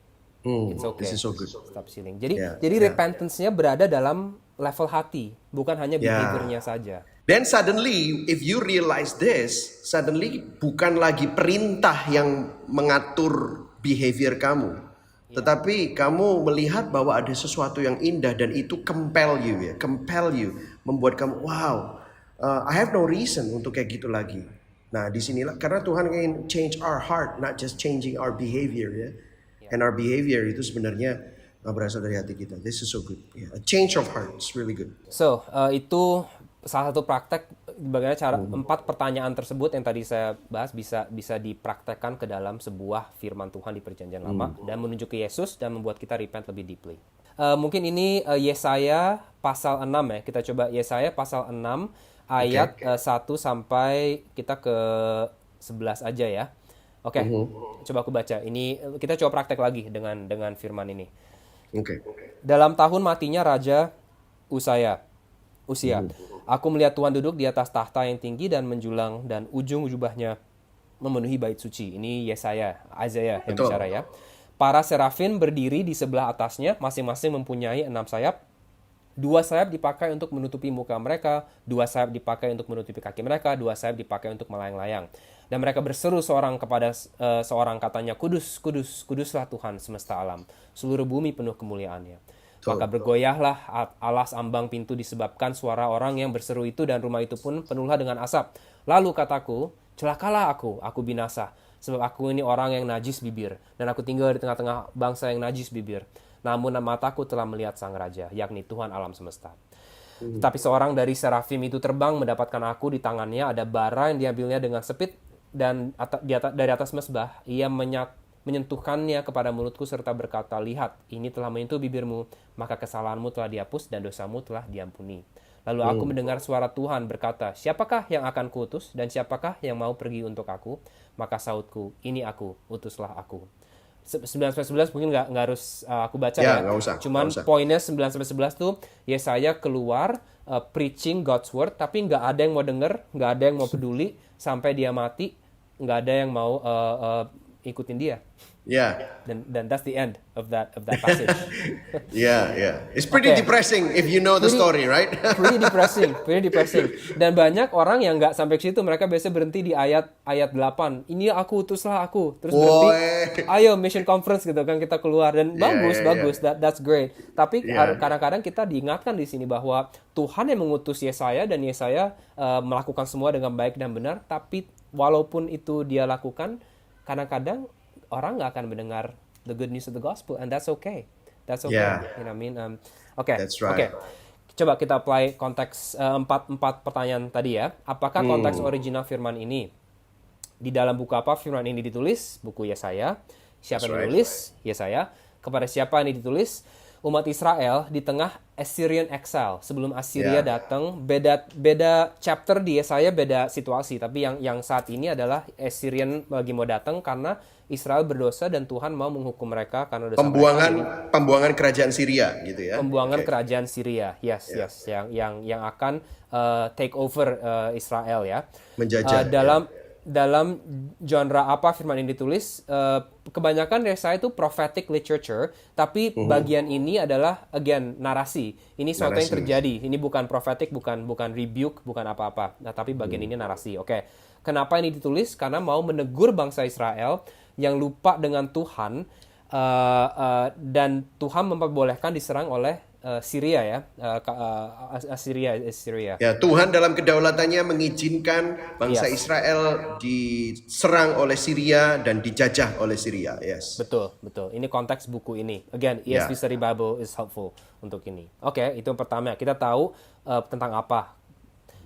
It's okay. This is so good. Stop stealing. Jadi repentance-nya berada dalam level hati, bukan hanya behavior-nya saja. Then suddenly, if you realize this, suddenly bukan lagi perintah yang mengatur behavior kamu, tetapi kamu melihat bahwa ada sesuatu yang indah dan itu compel you, membuat kamu wow, I have no reason untuk kayak gitu lagi. Nah, disinilah karena Tuhan ingin change our heart, not just changing our behavior ya. And our behavior itu sebenarnya berasal dari hati kita. This is so good. Yeah, a change of heart is really good. So, itu salah satu praktek bagaimana cara 4 pertanyaan tersebut yang tadi saya bahas bisa dipraktekkan ke dalam sebuah firman Tuhan di Perjanjian Lama dan menuju ke Yesus dan membuat kita repent lebih deeply. Mungkin ini Yesaya pasal 6 ya. Kita coba Yesaya pasal 6 ayat 1 sampai kita ke 11 aja ya. Oke. Coba aku baca. Ini kita coba praktek lagi dengan firman ini. Oke. Dalam tahun matinya Raja Usia, aku melihat Tuhan duduk di atas tahta yang tinggi dan menjulang dan ujung jubahnya memenuhi bait suci. Ini Isaiah yang bicara ya. Para serafin berdiri di sebelah atasnya, masing-masing mempunyai 6 sayap. 2 sayap dipakai untuk menutupi muka mereka, 2 sayap dipakai untuk menutupi kaki mereka, 2 sayap dipakai untuk melayang-layang. Dan mereka berseru seorang kepada seorang, katanya, Kudus, kudus, kuduslah Tuhan semesta alam. Seluruh bumi penuh kemuliaannya. Maka bergoyahlah alas ambang pintu disebabkan suara orang yang berseru itu, dan rumah itu pun penuhlah dengan asap. Lalu kataku, celakalah aku binasa, sebab aku ini orang yang najis bibir, dan aku tinggal di tengah-tengah bangsa yang najis bibir. Namun mataku telah melihat Sang Raja, yakni Tuhan alam semesta. Tetapi seorang dari serafim itu terbang mendapatkan aku, di tangannya ada bara yang diambilnya dengan sepit, dan dari atas mezbah ia menyentuhkannya kepada mulutku serta berkata, lihat, ini telah menyentuh bibirmu, maka kesalahanmu telah dihapus dan dosamu telah diampuni. Lalu aku mendengar suara Tuhan berkata, siapakah yang akan kuutus dan siapakah yang mau pergi untuk aku? Maka sautku, ini aku, utuslah aku. 9-11 mungkin nggak harus aku baca ya. Cuman poinnya 9-11 tuh Yesaya keluar preaching God's word, tapi nggak ada yang mau denger, nggak ada yang mau peduli sampai dia mati, nggak ada yang mau ikutin dia. Dan that's the end of that passage. It's pretty depressing if you know the story, right? pretty depressing. Dan banyak orang yang nggak sampai ke situ, mereka biasa berhenti di ayat 8. Ini aku, utuslah aku. Terus berhenti, ayo mission conference gitu kan, kita keluar, dan bagus. That's great. Tapi kadang-kadang kita diingatkan di sini bahwa Tuhan yang mengutus Yesaya, dan Yesaya melakukan semua dengan baik dan benar. Tapi walaupun itu dia lakukan, kadang-kadang orang nggak akan mendengar the good news of the gospel, and that's okay. You know what I mean? That's right. Coba kita apply konteks 4 pertanyaan tadi ya. Apakah konteks original firman ini? Di dalam buku apa firman ini ditulis? Buku Yesaya. Siapa yang menulis? Yesaya. Kepada siapa ini ditulis? Umat Israel di tengah Assyrian exile. Sebelum Assyria datang, beda chapter di Yesaya, beda situasi. Tapi yang saat ini adalah Assyrian lagi mau datang karena Israel berdosa dan Tuhan mau menghukum mereka karena dosa pembuangan kerajaan Syria gitu ya. Pembuangan kerajaan Syria. Yes. Yang akan take over Israel ya. Menjajah. Dalam genre apa firman ini ditulis? Kebanyakan Yesaya itu prophetic literature, tapi bagian ini adalah again narasi. Ini sesuatu yang terjadi. Ini bukan prophetic, bukan rebuke, bukan apa-apa. Nah, tapi bagian ini narasi. Oke. Kenapa ini ditulis? Karena mau menegur bangsa Israel yang lupa dengan Tuhan, dan Tuhan memperbolehkan diserang oleh Syria ya, Assyria. Ya, Tuhan dalam kedaulatannya mengizinkan bangsa Israel diserang oleh Syria dan dijajah oleh Syria. Yes. Betul. Ini konteks buku ini. Again, ESV Study Bible is helpful untuk ini. Oke, itu yang pertama. Kita tahu tentang apa.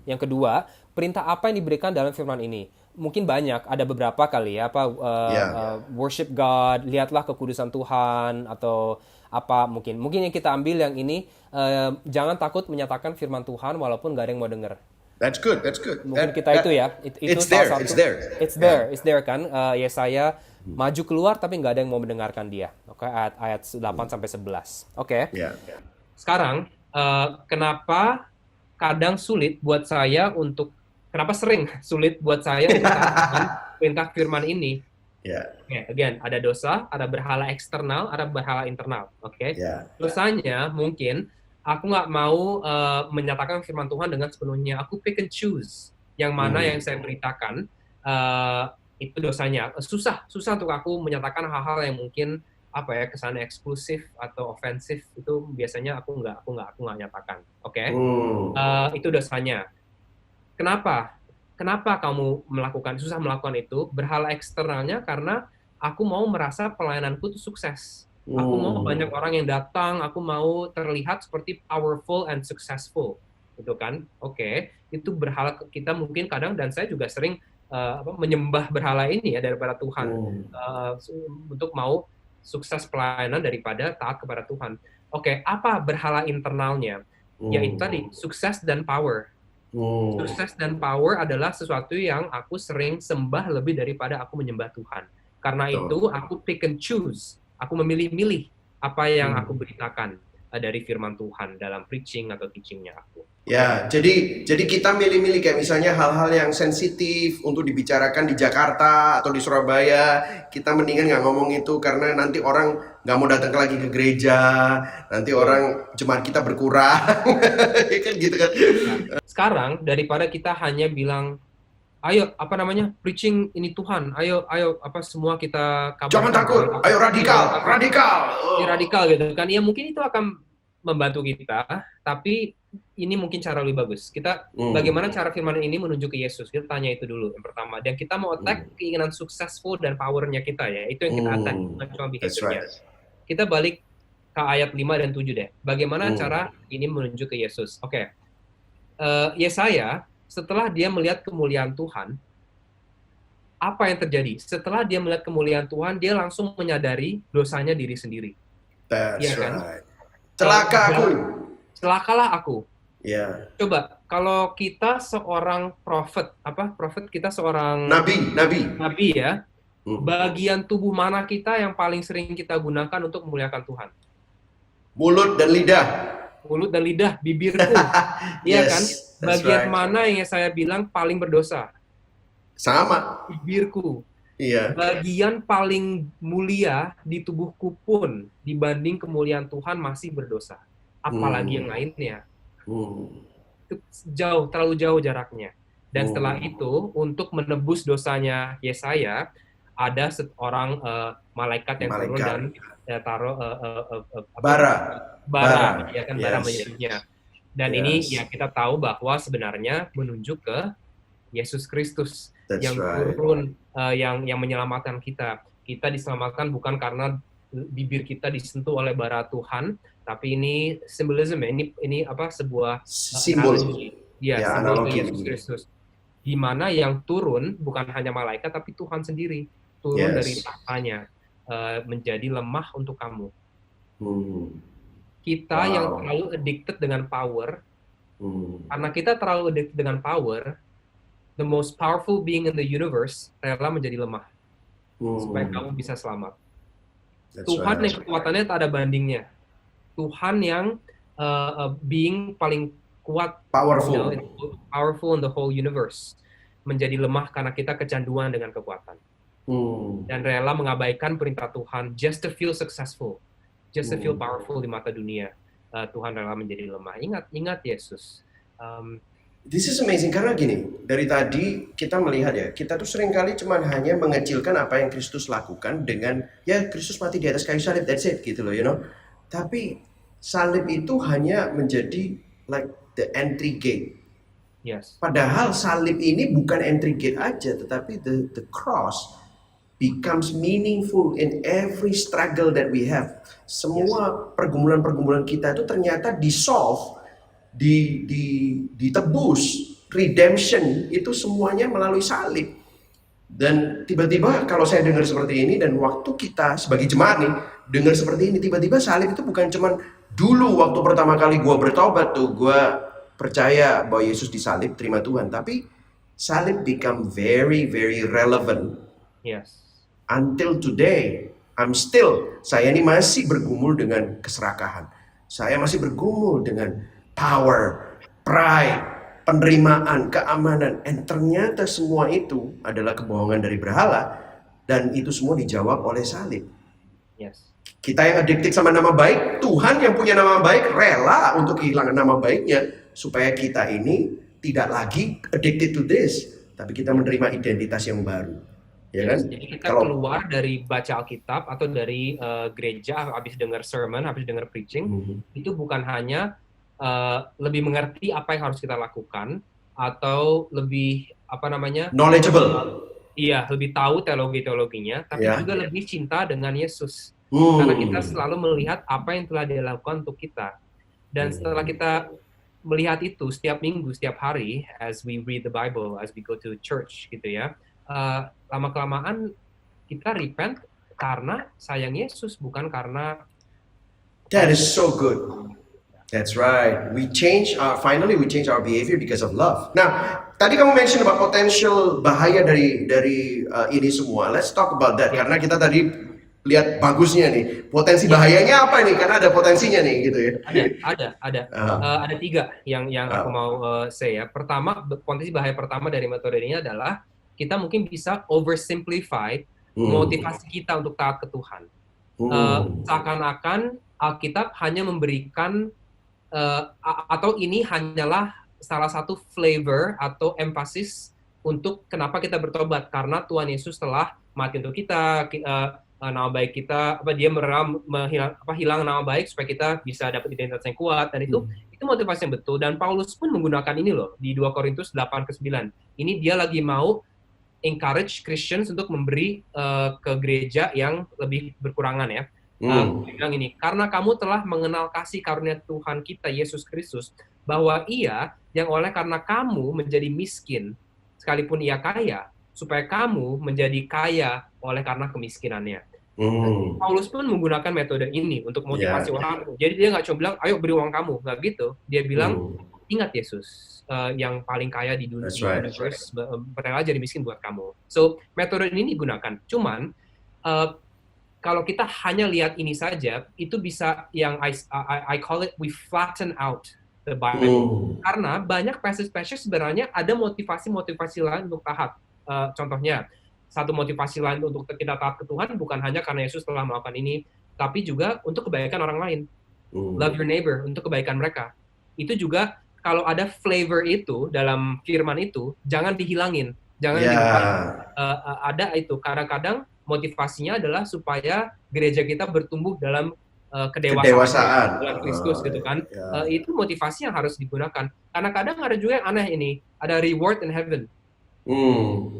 Yang kedua, perintah apa yang diberikan dalam firman ini? Mungkin banyak, ada beberapa kali ya, worship God, lihatlah kekudusan Tuhan, atau apa mungkin yang kita ambil yang ini, jangan takut menyatakan firman Tuhan walaupun gak ada yang mau dengar. That's good. Mungkin kita itu ya, itu salah satu. It's there kan. Yesaya maju keluar tapi nggak ada yang mau mendengarkan dia. Oke, ayat 8 sampai 11. Oke. Sekarang kenapa kadang sulit buat saya kenapa sering sulit buat saya untuk taat dengan perintah firman ini. Yeah. Okay, again, ada dosa, ada berhala eksternal, ada berhala internal. Oke, Yeah. Dosanya mungkin aku nggak mau menyatakan firman Tuhan dengan sepenuhnya. Aku pick and choose yang mana yang saya beritakan. Itu dosanya. Susah untuk aku menyatakan hal-hal yang mungkin kesannya eksklusif atau ofensif. Itu biasanya aku nggak nyatakan. Oke. Itu dosanya. Kenapa kamu susah melakukan itu? Berhala eksternalnya karena aku mau merasa pelayananku itu sukses. Aku mau banyak orang yang datang, aku mau terlihat seperti powerful and successful. Gitu kan? Oke. Itu berhala kita mungkin kadang, dan saya juga sering menyembah berhala ini ya daripada Tuhan. Untuk mau sukses pelayanan daripada taat kepada Tuhan. Oke, apa berhala internalnya? Yaitu tadi, sukses dan power. Sukses dan power adalah sesuatu yang aku sering sembah lebih daripada aku menyembah Tuhan. Karena itu aku pick and choose. Aku memilih-milih apa yang aku beritakan dari firman Tuhan dalam preaching atau teachingnya aku. Ya, jadi kita milih-milih kayak misalnya hal-hal yang sensitif untuk dibicarakan di Jakarta atau di Surabaya, kita mendingan nggak ngomong itu karena nanti orang nggak mau datang lagi ke gereja, nanti orang jemaat kita berkurang, kan gitu kan. Sekarang daripada kita hanya bilang, ayo preaching ini Tuhan, ayo semua kita kabarkan. Jangan takut, ayo radikal. Radikal gitu kan. Ya mungkin itu akan membantu kita, tapi ini mungkin cara lebih bagus. Kita bagaimana cara firman ini menuju ke Yesus? Kita tanya itu dulu yang pertama. Dan kita mau attack keinginan successful dan powernya kita ya. Itu yang kita attack, bukan cuma behaviornya. Kita balik ke ayat 5 dan 7 deh. Bagaimana cara ini menuju ke Yesus? Oke. Yesaya setelah dia melihat kemuliaan Tuhan, apa yang terjadi? Setelah dia melihat kemuliaan Tuhan, dia langsung menyadari dosanya diri sendiri. That's right. Celakalah aku. Yeah. Coba, kalau kita seorang prophet kita seorang nabi ya, bagian tubuh mana kita yang paling sering kita gunakan untuk memuliakan Tuhan? Mulut dan lidah, bibirku. Iya kan? Bagian mana yang saya bilang paling berdosa? Sama. Bibirku. Iya. Bagian paling mulia di tubuhku pun dibanding kemuliaan Tuhan masih berdosa. Apalagi yang lainnya. Itu terlalu jauh jaraknya. Dan setelah itu, untuk menebus dosanya Yesaya, ada seorang malaikat yang turun dan taruh bara ya kan, bara menyerupnya. Dan ini ya kita tahu bahwa sebenarnya menunjuk ke Yesus Kristus yang turun, yang menyelamatkan kita. Kita diselamatkan bukan karena bibir kita disentuh oleh bara Tuhan, tapi ini simbolisme, ini sebuah simbol. Simbol Yesus Kristus. Di mana yang turun bukan hanya malaikat tapi Tuhan sendiri turun dari tahtanya, menjadi lemah untuk kamu. Kita yang terlalu addicted dengan power, karena kita terlalu addicted dengan power, the most powerful being in the universe rela menjadi lemah supaya kamu bisa selamat. Tuhan yang kekuatannya tak ada bandingnya. Tuhan yang being paling kuat, powerful in the whole universe, menjadi lemah karena kita kecanduan dengan kekuatan. Dan rela mengabaikan perintah Tuhan just to feel successful, just to feel powerful di mata dunia. Tuhan rela menjadi lemah. Ingat Yesus. This is amazing karena gini, dari tadi kita melihat ya, kita tuh seringkali cuma hanya mengecilkan apa yang Kristus lakukan dengan ya Kristus mati di atas kayu salib, that's it gitu loh, you know. Tapi salib itu hanya menjadi like the entry gate. Yes. Padahal salib ini bukan entry gate aja, tetapi the cross becomes meaningful in every struggle that we have. Semua pergumulan-pergumulan kita itu ternyata dissolve, ditebus, redemption itu semuanya melalui salib. Dan tiba-tiba kalau saya dengar seperti ini, dan waktu kita sebagai jemaat nih dengar seperti ini, tiba-tiba salib itu bukan cuman dulu waktu pertama kali gue bertobat tuh gue percaya bahwa Yesus disalib, terima Tuhan, tapi salib become very very relevant. Yes. Until today, saya ini masih bergumul dengan keserakahan. Saya masih bergumul dengan power, pride, penerimaan, keamanan. And ternyata semua itu adalah kebohongan dari berhala. Dan itu semua dijawab oleh salib. Yes. Kita yang addicted sama nama baik, Tuhan yang punya nama baik rela untuk kehilangan nama baiknya. Supaya kita ini tidak lagi addicted to this. Tapi kita menerima identitas yang baru. Ya kan? Jadi kita keluar dari baca Alkitab atau dari gereja habis dengar sermon, habis dengar preaching, itu bukan hanya lebih mengerti apa yang harus kita lakukan atau lebih knowledgeable. Iya, lebih tahu teologinya, tapi juga lebih cinta dengan Yesus. Karena kita selalu melihat apa yang telah Dia lakukan untuk kita. Dan setelah kita melihat itu setiap minggu, setiap hari, as we read the Bible, as we go to church, gitu ya, lama-kelamaan kita repent karena sayang Yesus, bukan karena... That is so good. That's right. Finally we change our behavior because of love. Nah, tadi kamu mention about potential bahaya dari ini semua. Let's talk about that. Karena kita tadi lihat bagusnya nih. Potensi bahayanya apa nih? Karena ada potensinya nih, gitu ya. Ada 3 yang aku mau say ya. Pertama, potensi bahaya pertama dari metode ini adalah kita mungkin bisa oversimplify motivasi kita untuk taat ke Tuhan. Seakan-akan Alkitab hanya memberikan atau ini hanyalah salah satu flavor atau emphasis untuk kenapa kita bertobat, karena Tuhan Yesus telah mati untuk kita, nama baik kita, Dia hilang nama baik supaya kita bisa dapat identitas yang kuat, dan itu motivasi yang betul. Dan Paulus pun menggunakan ini loh di 2 Korintus 8-9. Ini dia lagi mau encourage Christians untuk memberi ke gereja yang lebih berkurangan ya. Dia bilang ini, karena kamu telah mengenal kasih karunia Tuhan kita Yesus Kristus, bahwa Ia yang karena kamu menjadi miskin sekalipun Ia kaya, supaya kamu menjadi kaya karena kemiskinannya. Paulus pun menggunakan metode ini untuk motivasi orang. Jadi dia nggak cuma bilang, ayo beri uang kamu, nggak gitu. Dia bilang, ingat Yesus yang paling kaya di dunia, universe, rela jadi miskin buat kamu. So metode ini digunakan. Cuman kalau kita hanya lihat ini saja, itu bisa yang I call it we flatten out the Bible. Karena banyak passage sebenarnya ada motivasi lain untuk taat. Contohnya, satu motivasi lain untuk kita taat ke Tuhan bukan hanya karena Yesus telah melakukan ini, tapi juga untuk kebaikan orang lain. Love your neighbor, untuk kebaikan mereka. Itu juga kalau ada flavor itu dalam firman itu, jangan dihilangin. Jangan ada itu. Kadang-kadang motivasinya adalah supaya gereja kita bertumbuh dalam kedewasaan dalam Kristus gitu kan. Itu motivasi yang harus digunakan. Karena kadang ada juga yang aneh ini, ada reward in heaven.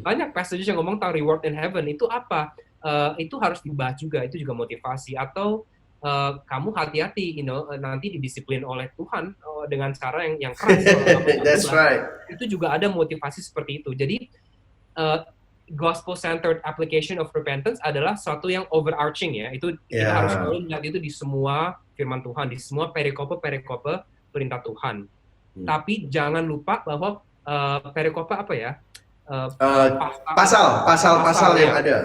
Banyak passage yang ngomong tentang reward in heaven. Itu apa? Itu harus dibahas juga. Itu juga motivasi. Atau kamu hati-hati, nanti didisiplin oleh Tuhan dengan cara yang keras. That's right. Itu juga ada motivasi seperti itu. Jadi gospel-centered application of repentance adalah suatu yang overarching ya. Itu kita harus selalu melihat itu di semua firman Tuhan, di semua perikope perintah Tuhan. Tapi jangan lupa bahwa perikope apa ya? Pasal yang ada.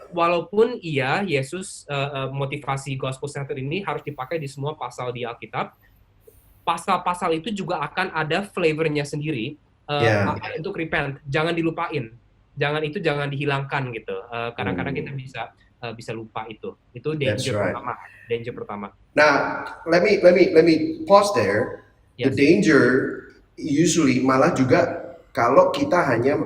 Walaupun Yesus motivasi gospel-centered ini harus dipakai di semua pasal di Alkitab, pasal-pasal itu juga akan ada flavornya sendiri untuk repent. Jangan dilupain. Jangan dihilangkan gitu. Kadang-kadang kita bisa lupa itu. Itu danger pertama. Nah, let me pause there. Yes. The danger usually malah juga kalau kita hanya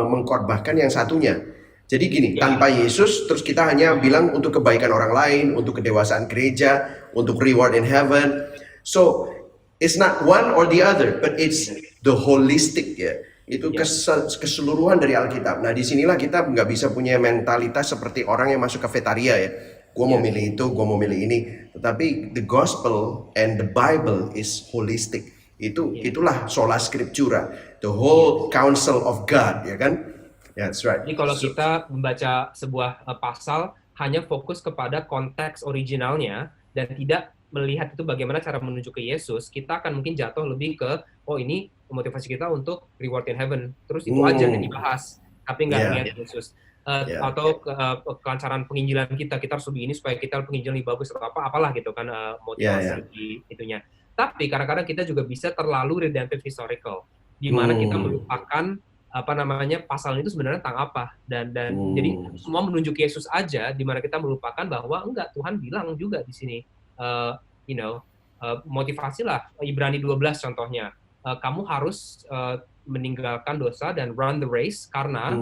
mengkorbankan yang satunya. Jadi gini, tanpa Yesus terus kita hanya bilang untuk kebaikan orang lain, untuk kedewasaan gereja, untuk reward in heaven. So, it's not one or the other, but it's the holistic ya. Itu keseluruhan dari Alkitab. Nah, disinilah kita nggak bisa punya mentalitas seperti orang yang masuk kafetaria ya. Gue mau milih itu, gue mau milih ini. Tetapi the gospel and the Bible is holistic. Itulah sola scriptura, the whole counsel of God, ya kan? That's right. Jadi kalau kita membaca sebuah pasal hanya fokus kepada konteks originalnya dan tidak melihat itu bagaimana cara menuju ke Yesus, kita akan mungkin jatuh lebih ke, ini motivasi kita untuk reward in heaven. Terus itu aja yang dibahas, tapi nggak lihat Yesus. atau kelancaran penginjilan kita harus lebih ini supaya kita penginjilan lebih bagus atau apalah gitu kan motivasi di itunya. Tapi kadang-kadang kita juga bisa terlalu redemptive historical, di mana kita melupakan pasal itu sebenarnya tentang apa, dan jadi semua menunjuk Yesus aja, di mana kita melupakan bahwa enggak, Tuhan bilang juga di sini motivasi lah, Ibrani 12 contohnya, kamu harus meninggalkan dosa dan run the race karena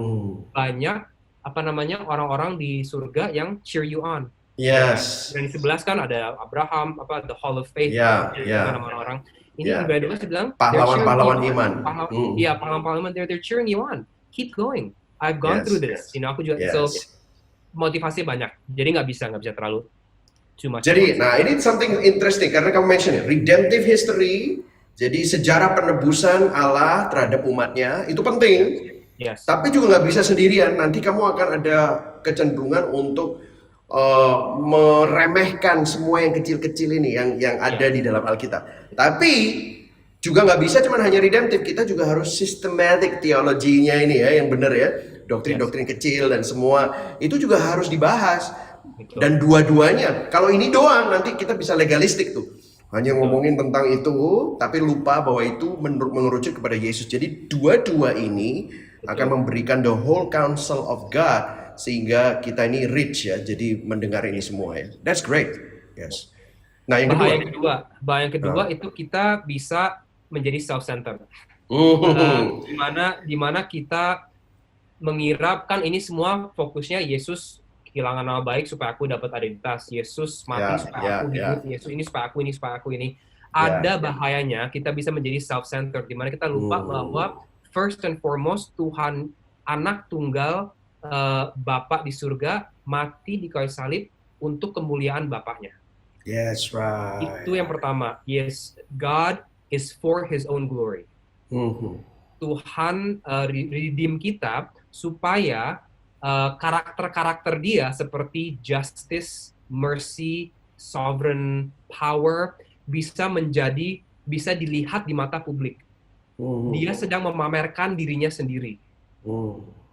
banyak orang-orang di surga yang cheer you on. Yes. Dan di 11 kan ada Abraham, the Hall of Faith, orang-orang. Ini Ibrani 12 bilang pahlawan-pahlawan iman. Iya, pahlawan-pahlawan, they're cheering you on. Keep going. I've gone through this. Aku juga motivasi banyak. Jadi nggak bisa terlalu too much. Jadi, ini something interesting karena kamu mention redemptive history. Jadi sejarah penebusan Allah terhadap umatnya itu penting. Yes. Tapi juga nggak bisa sendirian. Nanti kamu akan ada kecenderungan untuk meremehkan semua yang kecil-kecil ini yang ada di dalam Alkitab. Tapi juga nggak bisa cuman hanya redemptive. Kita juga harus systematic teologinya ini ya, yang benar ya. Doktrin-doktrin kecil dan semua itu juga harus dibahas. Betul. Dan dua-duanya. Kalau ini doang nanti kita bisa legalistik tuh. Hanya ngomongin tentang itu, tapi lupa bahwa itu mengerucut kepada Yesus. Jadi dua-dua ini akan memberikan the whole counsel of God, sehingga kita ini rich ya, jadi mendengar ini semua ya. That's great. Yes. Nah, bahaya yang kedua itu kita bisa menjadi self-centered. Di mana kita mengira kan ini semua fokusnya Yesus kehilangan nama baik supaya aku dapat identitas, Yesus mati supaya aku hidup, Yesus ini supaya aku ini. Ada bahayanya kita bisa menjadi self-centered, di mana kita lupa bahwa first and foremost Tuhan anak tunggal Bapa di surga mati di kayu salib untuk kemuliaan Bapaknya. Yes, right. Itu yang pertama. Yes, God is for His own glory. Tuhan redeem kita supaya karakter-karakter Dia seperti justice, mercy, sovereign power bisa dilihat di mata publik. Dia sedang memamerkan dirinya sendiri.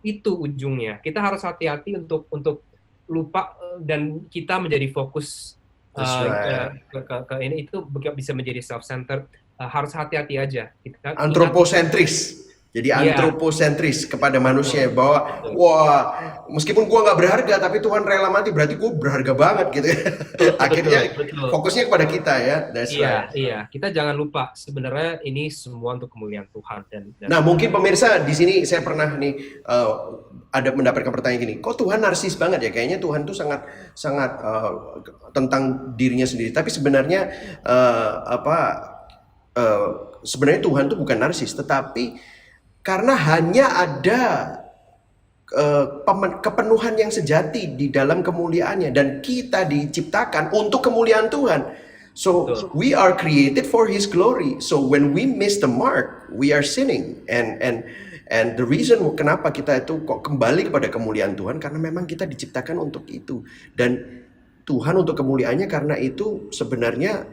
Itu ujungnya. Kita harus hati-hati untuk lupa dan kita menjadi fokus ke ini, itu bisa menjadi self-centered. Harus hati-hati aja. Antroposentris. Jadi antroposentris kepada manusia, bahwa meskipun gua nggak berharga tapi Tuhan rela mati, berarti gua berharga banget gitu. Akhirnya fokusnya kepada kita ya. Iya. Kita jangan lupa sebenarnya ini semua untuk kemuliaan Tuhan. Nah, mungkin pemirsa di sini saya pernah nih ada mendapatkan pertanyaan gini, kok Tuhan narsis banget ya? Kayaknya Tuhan tuh sangat tentang dirinya sendiri. Tapi sebenarnya sebenarnya Tuhan tuh bukan narsis, tetapi karena hanya ada kepenuhan yang sejati di dalam kemuliaannya, dan kita diciptakan untuk kemuliaan Tuhan. So we are created for His glory. So when we miss the mark, we are sinning. And the reason kenapa kita itu kok kembali kepada kemuliaan Tuhan, karena memang kita diciptakan untuk itu. Dan Tuhan untuk kemuliaannya, karena itu sebenarnya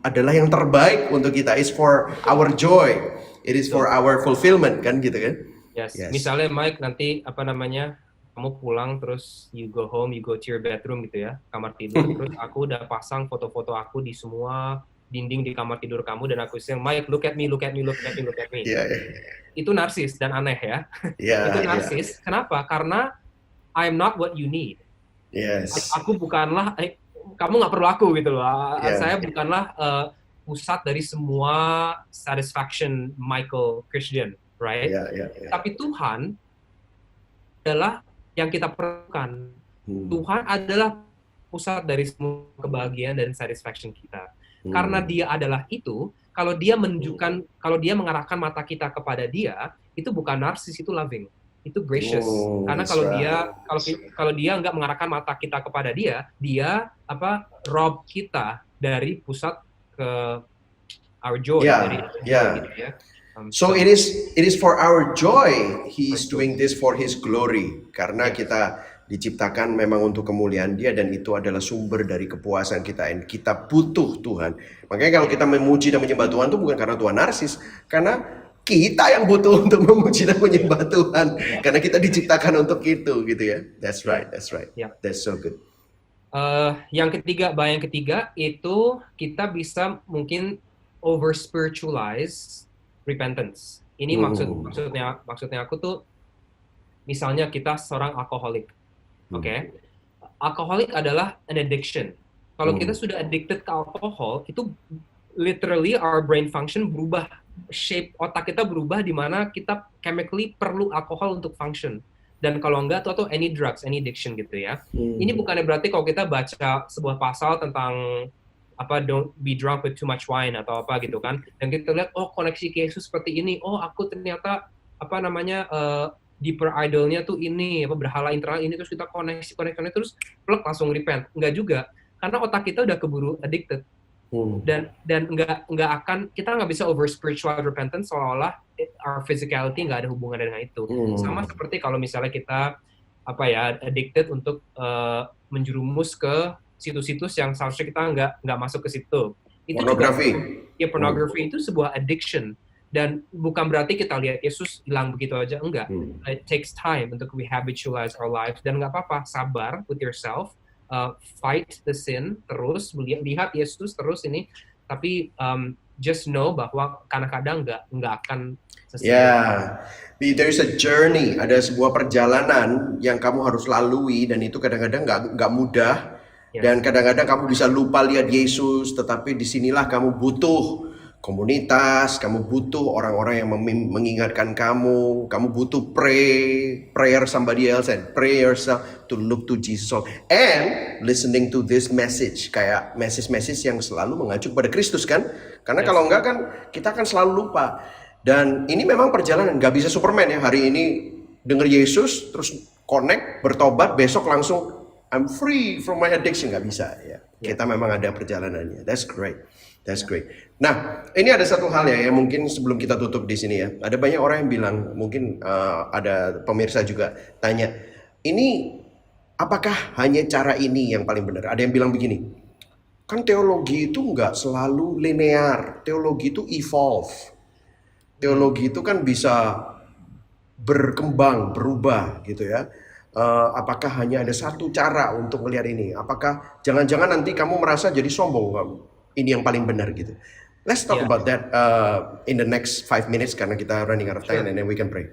adalah yang terbaik untuk kita. It's for our joy. It is for our fulfillment, kan gitu kan? Yes. Misalnya Mike nanti kamu pulang terus you go home, you go to your bedroom gitu ya, kamar tidur, terus aku udah pasang foto-foto aku di semua dinding di kamar tidur kamu, dan aku bilang, Mike, look at me. Itu narsis dan aneh ya. Itu narsis. Kenapa? Karena I'm not what you need. Yes. Aku bukanlah, kamu nggak perlu aku gitu loh. Saya bukanlah pusat dari semua satisfaction Michael Christian, right? Tapi Tuhan adalah yang kita perlukan. Tuhan adalah pusat dari semua kebahagiaan dan satisfaction kita. Karena Dia adalah itu, kalau Dia menunjukkan, kalau Dia mengarahkan mata kita kepada Dia, itu bukan narsis, itu loving, itu gracious. Karena kalau Dia nggak mengarahkan mata kita kepada Dia rob kita dari pusat ke our joy. Gitu ya. So it is for our joy He is doing this for His glory, karena kita diciptakan memang untuk kemuliaan Dia, dan itu adalah sumber dari kepuasan kita. Dan kita butuh Tuhan. Makanya kalau kita memuji dan menyembah Tuhan itu bukan karena Tuhan narsis, karena kita yang butuh untuk memuji dan menyembah Tuhan karena kita diciptakan untuk itu gitu ya. That's right. Yeah. That's so good. Yang ketiga itu kita bisa mungkin over spiritualize repentance. Ini maksudnya aku tuh, misalnya kita seorang alkoholik, oke? Alkoholik adalah an addiction. Kalau kita sudah addicted ke alkohol, itu literally our brain function berubah, shape otak kita berubah di mana kita chemically perlu alkohol untuk function. Dan kalau enggak atau any drugs, any addiction gitu ya. Ini bukannya berarti kalau kita baca sebuah pasal tentang don't be drunk with too much wine atau apa gitu kan, dan kita lihat koneksi ke Yesus seperti ini, aku ternyata deeper idolnya tuh ini, berhala internal ini, terus kita koneksi terus plek langsung repent. Enggak juga, karena otak kita udah keburu addicted. Dan nggak akan, kita nggak bisa over spiritual repentance seolah-olah our physicality nggak ada hubungan dengan itu. Sama seperti kalau misalnya kita addicted untuk menjerumus ke situs-situs yang seharusnya kita nggak masuk ke situ. Itu pornografi. Pornografi itu sebuah addiction. Dan bukan berarti kita lihat Yesus hilang begitu aja, enggak. It takes time untuk we habitualize our lives, dan nggak apa-apa, sabar with yourself. Fight the sin terus, lihat Yesus terus ini, tapi just know bahwa kadang-kadang nggak akan selesai. There is a journey, ada sebuah perjalanan yang kamu harus lalui, dan itu kadang-kadang nggak mudah. Dan kadang-kadang kamu bisa lupa lihat Yesus, tetapi disinilah kamu butuh komunitas, kamu butuh orang-orang yang mengingatkan kamu butuh prayer somebody else, and pray yourself to look to Jesus, and listening to this message, kayak message yang selalu mengacu pada Kristus kan, karena kalau enggak kan kita akan selalu lupa. Dan ini memang perjalanan, nggak bisa Superman ya, hari ini denger Yesus, terus connect, bertobat, besok langsung I'm free from my addiction, nggak bisa ya. Kita memang ada perjalanannya. That's great. Nah, ini ada satu hal ya yang mungkin sebelum kita tutup di sini ya. Ada banyak orang yang bilang, mungkin ada pemirsa juga tanya, ini apakah hanya cara ini yang paling benar? Ada yang bilang begini, kan teologi itu nggak selalu linear, teologi itu evolve. Teologi itu kan bisa berkembang, berubah gitu ya. Apakah hanya ada satu cara untuk melihat ini? Apakah jangan-jangan nanti kamu merasa jadi sombong, ini yang paling benar gitu. Let's talk about that in the next 5 minutes karena kita running out of time, and then we can pray.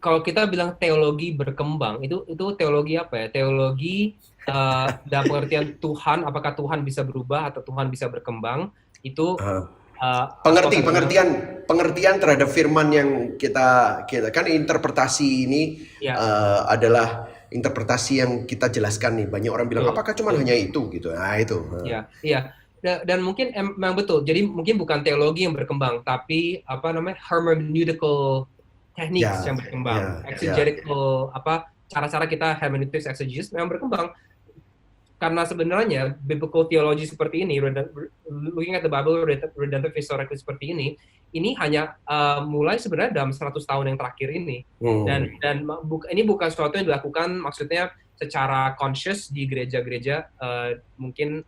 Kalau kita bilang teologi berkembang, itu teologi apa ya? Teologi dalam pengertian Tuhan, apakah Tuhan bisa berubah atau Tuhan bisa berkembang? Itu pengertian terhadap firman yang kita kan interpretasi ini adalah interpretasi yang kita jelaskan nih. Banyak orang bilang apakah cuma hanya itu gitu. Nah, itu. Iya. Dan mungkin memang betul. Jadi mungkin bukan teologi yang berkembang, tapi hermeneutical techniques yang berkembang. Exegetical cara-cara kita hermeneutics exegesis memang berkembang. Karena sebenarnya biblical theology seperti ini, looking at the Bible redemptive historically seperti ini hanya mulai sebenarnya dalam 100 tahun yang terakhir ini. Dan ini bukan sesuatu yang dilakukan maksudnya secara conscious di gereja-gereja mungkin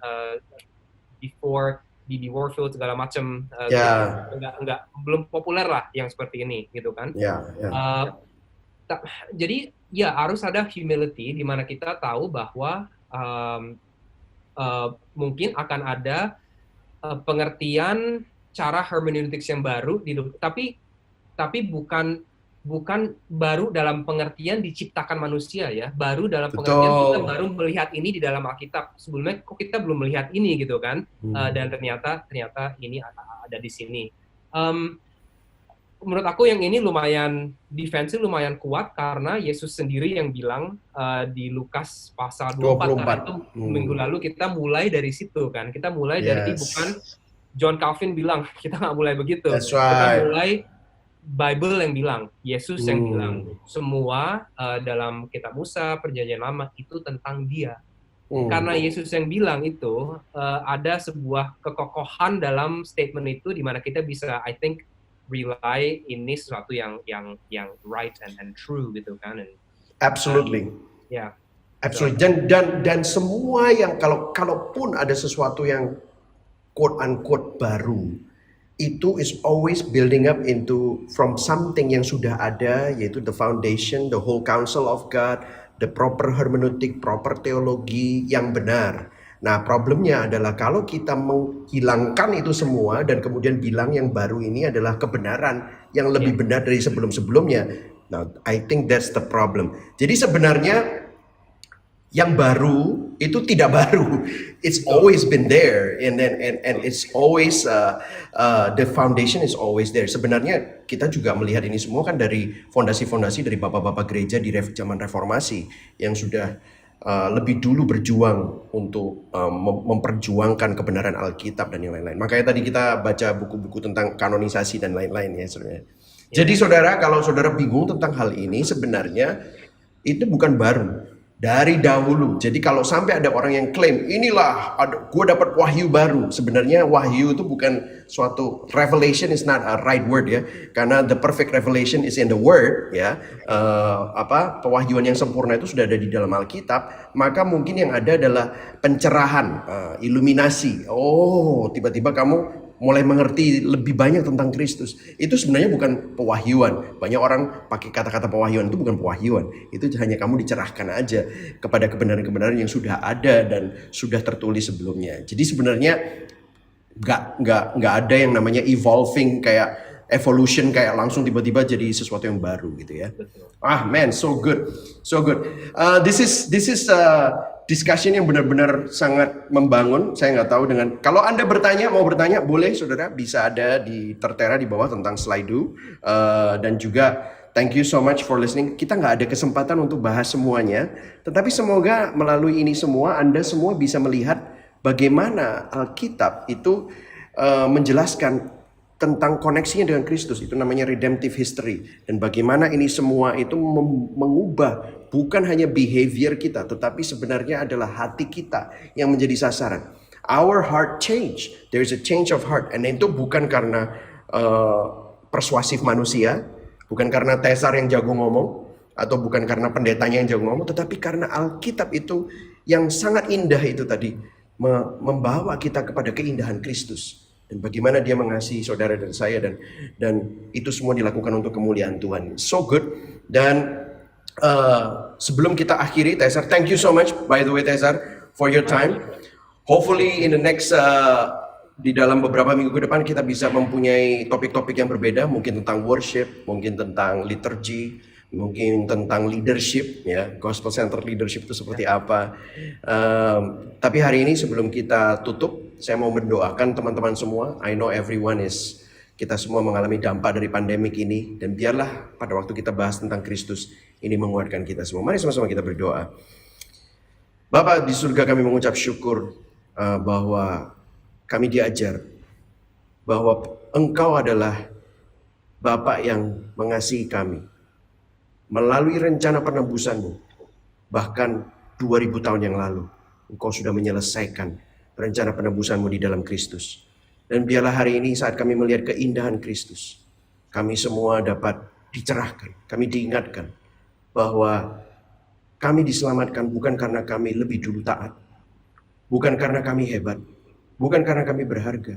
before di Warfield segala macam, belum populer lah yang seperti ini gitu kan. Jadi harus ada humility di mana kita tahu bahwa mungkin akan ada pengertian cara hermeneutics yang baru, tapi bukan baru dalam pengertian diciptakan manusia ya, baru dalam pengertian kita baru melihat ini di dalam Alkitab. Sebelumnya kok kita belum melihat ini gitu kan, dan ternyata ini ada di sini. Menurut aku yang ini lumayan defensif, lumayan kuat karena Yesus sendiri yang bilang di Lukas pasal 24 itu minggu lalu kita mulai dari situ kan. Kita mulai dari bukan John Calvin bilang, kita nggak mulai begitu. Kita mulai Bible yang bilang, Yesus yang bilang. Semua dalam kitab Musa, Perjanjian Lama itu tentang dia. Karena Yesus yang bilang itu, ada sebuah kekokohan dalam statement itu di mana kita bisa, I think, rely ini sesuatu yang right and true gitu kan. Absolutely. Absolutely. Dan semua yang kalaupun ada sesuatu yang quote unquote baru, itu is always building up into from something yang sudah ada, yaitu the foundation, the whole counsel of God, the proper hermeneutic, proper teologi yang benar. Nah, problemnya adalah kalau kita menghilangkan itu semua dan kemudian bilang yang baru ini adalah kebenaran yang lebih benar dari sebelum-sebelumnya. Now, I think that's the problem. Jadi sebenarnya yang baru itu tidak baru. It's always been there, and it's always the foundation is always there. Sebenarnya kita juga melihat ini semua kan dari fondasi-fondasi dari bapak-bapak gereja di zaman reformasi yang sudah lebih dulu berjuang untuk memperjuangkan kebenaran Alkitab dan yang lain-lain. Makanya tadi kita baca buku-buku tentang kanonisasi dan lain-lain ya sebenarnya. Jadi saudara, kalau saudara bingung tentang hal ini, sebenarnya itu bukan baru. Dari dahulu. Jadi kalau sampai ada orang yang klaim, inilah gue dapat wahyu baru. Sebenarnya wahyu itu bukan suatu, revelation is not a right word ya. Karena the perfect revelation is in the word ya. Pewahyuan yang sempurna itu sudah ada di dalam Alkitab. Maka mungkin yang ada adalah pencerahan, iluminasi. Oh, tiba-tiba kamu mulai mengerti lebih banyak tentang Kristus. Itu sebenarnya bukan pewahyuan. Banyak orang pakai kata-kata pewahyuan, itu bukan pewahyuan. Itu hanya kamu dicerahkan aja kepada kebenaran-kebenaran yang sudah ada dan sudah tertulis sebelumnya. Jadi sebenarnya nggak ada yang namanya evolving, kayak evolution, kayak langsung tiba-tiba jadi sesuatu yang baru gitu ya. Man, so good. This is discussion yang benar-benar sangat membangun. Saya nggak tahu dengan, kalau Anda mau bertanya boleh saudara, bisa ada tertera di bawah tentang Slido, dan juga thank you so much for listening. Kita nggak ada kesempatan untuk bahas semuanya, tetapi semoga melalui ini semua Anda semua bisa melihat bagaimana Alkitab itu menjelaskan tentang koneksinya dengan Kristus. Itu namanya redemptive history. Dan bagaimana ini semua itu mengubah bukan hanya behavior kita, tetapi sebenarnya adalah hati kita yang menjadi sasaran. Our heart change. There is a change of heart. And itu bukan karena persuasif manusia, bukan karena Tesar yang jago ngomong, atau bukan karena pendetanya yang jago ngomong, tetapi karena Alkitab itu yang sangat indah itu tadi, membawa kita kepada keindahan Kristus. Dan bagaimana dia mengasihi saudara dan saya, dan itu semua dilakukan untuk kemuliaan Tuhan. So good. Dan sebelum kita akhiri, Tesar, thank you so much by the way Tesar for your time. Hopefully in the next di dalam beberapa minggu ke depan kita bisa mempunyai topik-topik yang berbeda, mungkin tentang worship, mungkin tentang liturgi, mungkin tentang leadership ya, gospel center leadership itu seperti apa. Tapi hari ini sebelum kita tutup, saya mau mendoakan teman-teman semua. I know kita semua mengalami dampak dari pandemik ini, dan biarlah pada waktu kita bahas tentang Kristus ini menguatkan kita semua. Mari sama-sama kita berdoa. Bapa di surga, kami mengucap syukur bahwa kami diajar bahwa Engkau adalah Bapa yang mengasihi kami. Melalui rencana penebusan-Mu, bahkan 2000 tahun yang lalu, Engkau sudah menyelesaikan rencana penebusan-Mu di dalam Kristus. Dan biarlah hari ini saat kami melihat keindahan Kristus, kami semua dapat dicerahkan, kami diingatkan bahwa kami diselamatkan bukan karena kami lebih dulu taat, bukan karena kami hebat, bukan karena kami berharga,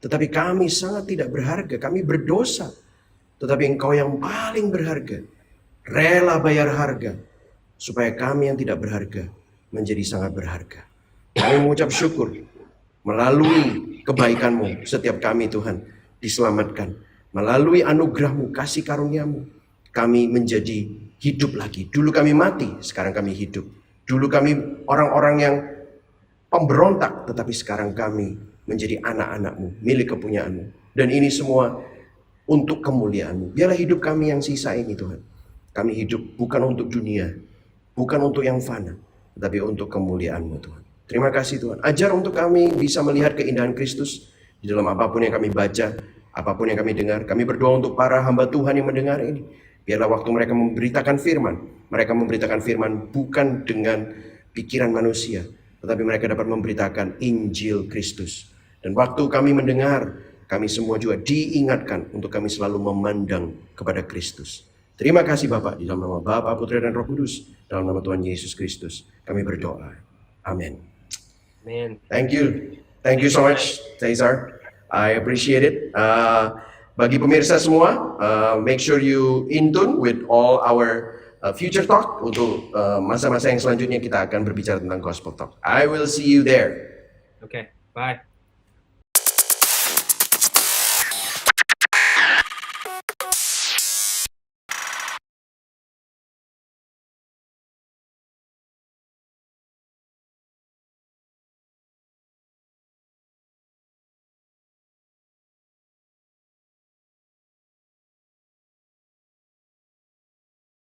tetapi kami sangat tidak berharga, kami berdosa. Tetapi Engkau yang paling berharga, rela bayar harga, supaya kami yang tidak berharga menjadi sangat berharga. Kami mengucap syukur melalui kebaikan-Mu setiap kami Tuhan diselamatkan. Melalui anugerah-Mu, kasih karunia-Mu, kami menjadi hidup lagi. Dulu kami mati, sekarang kami hidup. Dulu kami orang-orang yang pemberontak, tetapi sekarang kami menjadi anak-anak-Mu, milik kepunyaan-Mu. Dan ini semua untuk kemuliaan-Mu. Biarlah hidup kami yang sisa ini Tuhan, kami hidup bukan untuk dunia, bukan untuk yang fana, tetapi untuk kemuliaan-Mu Tuhan. Terima kasih Tuhan. Ajar untuk kami bisa melihat keindahan Kristus di dalam apapun yang kami baca, apapun yang kami dengar. Kami berdoa untuk para hamba Tuhan yang mendengar ini. Biarlah waktu mereka memberitakan firman, mereka memberitakan firman bukan dengan pikiran manusia, tetapi mereka dapat memberitakan Injil Kristus. Dan waktu kami mendengar, kami semua juga diingatkan untuk kami selalu memandang kepada Kristus. Terima kasih Bapak, di dalam nama Bapa, Putra dan Roh Kudus, dalam nama Tuhan Yesus Kristus, kami berdoa. Amin. Amen. Thank you so much, Cesar. I appreciate it. Bagi pemirsa semua, make sure you in tune with all our future talk. Untuk masa-masa yang selanjutnya kita akan berbicara tentang Gospel Talk. I will see you there. Okay, bye.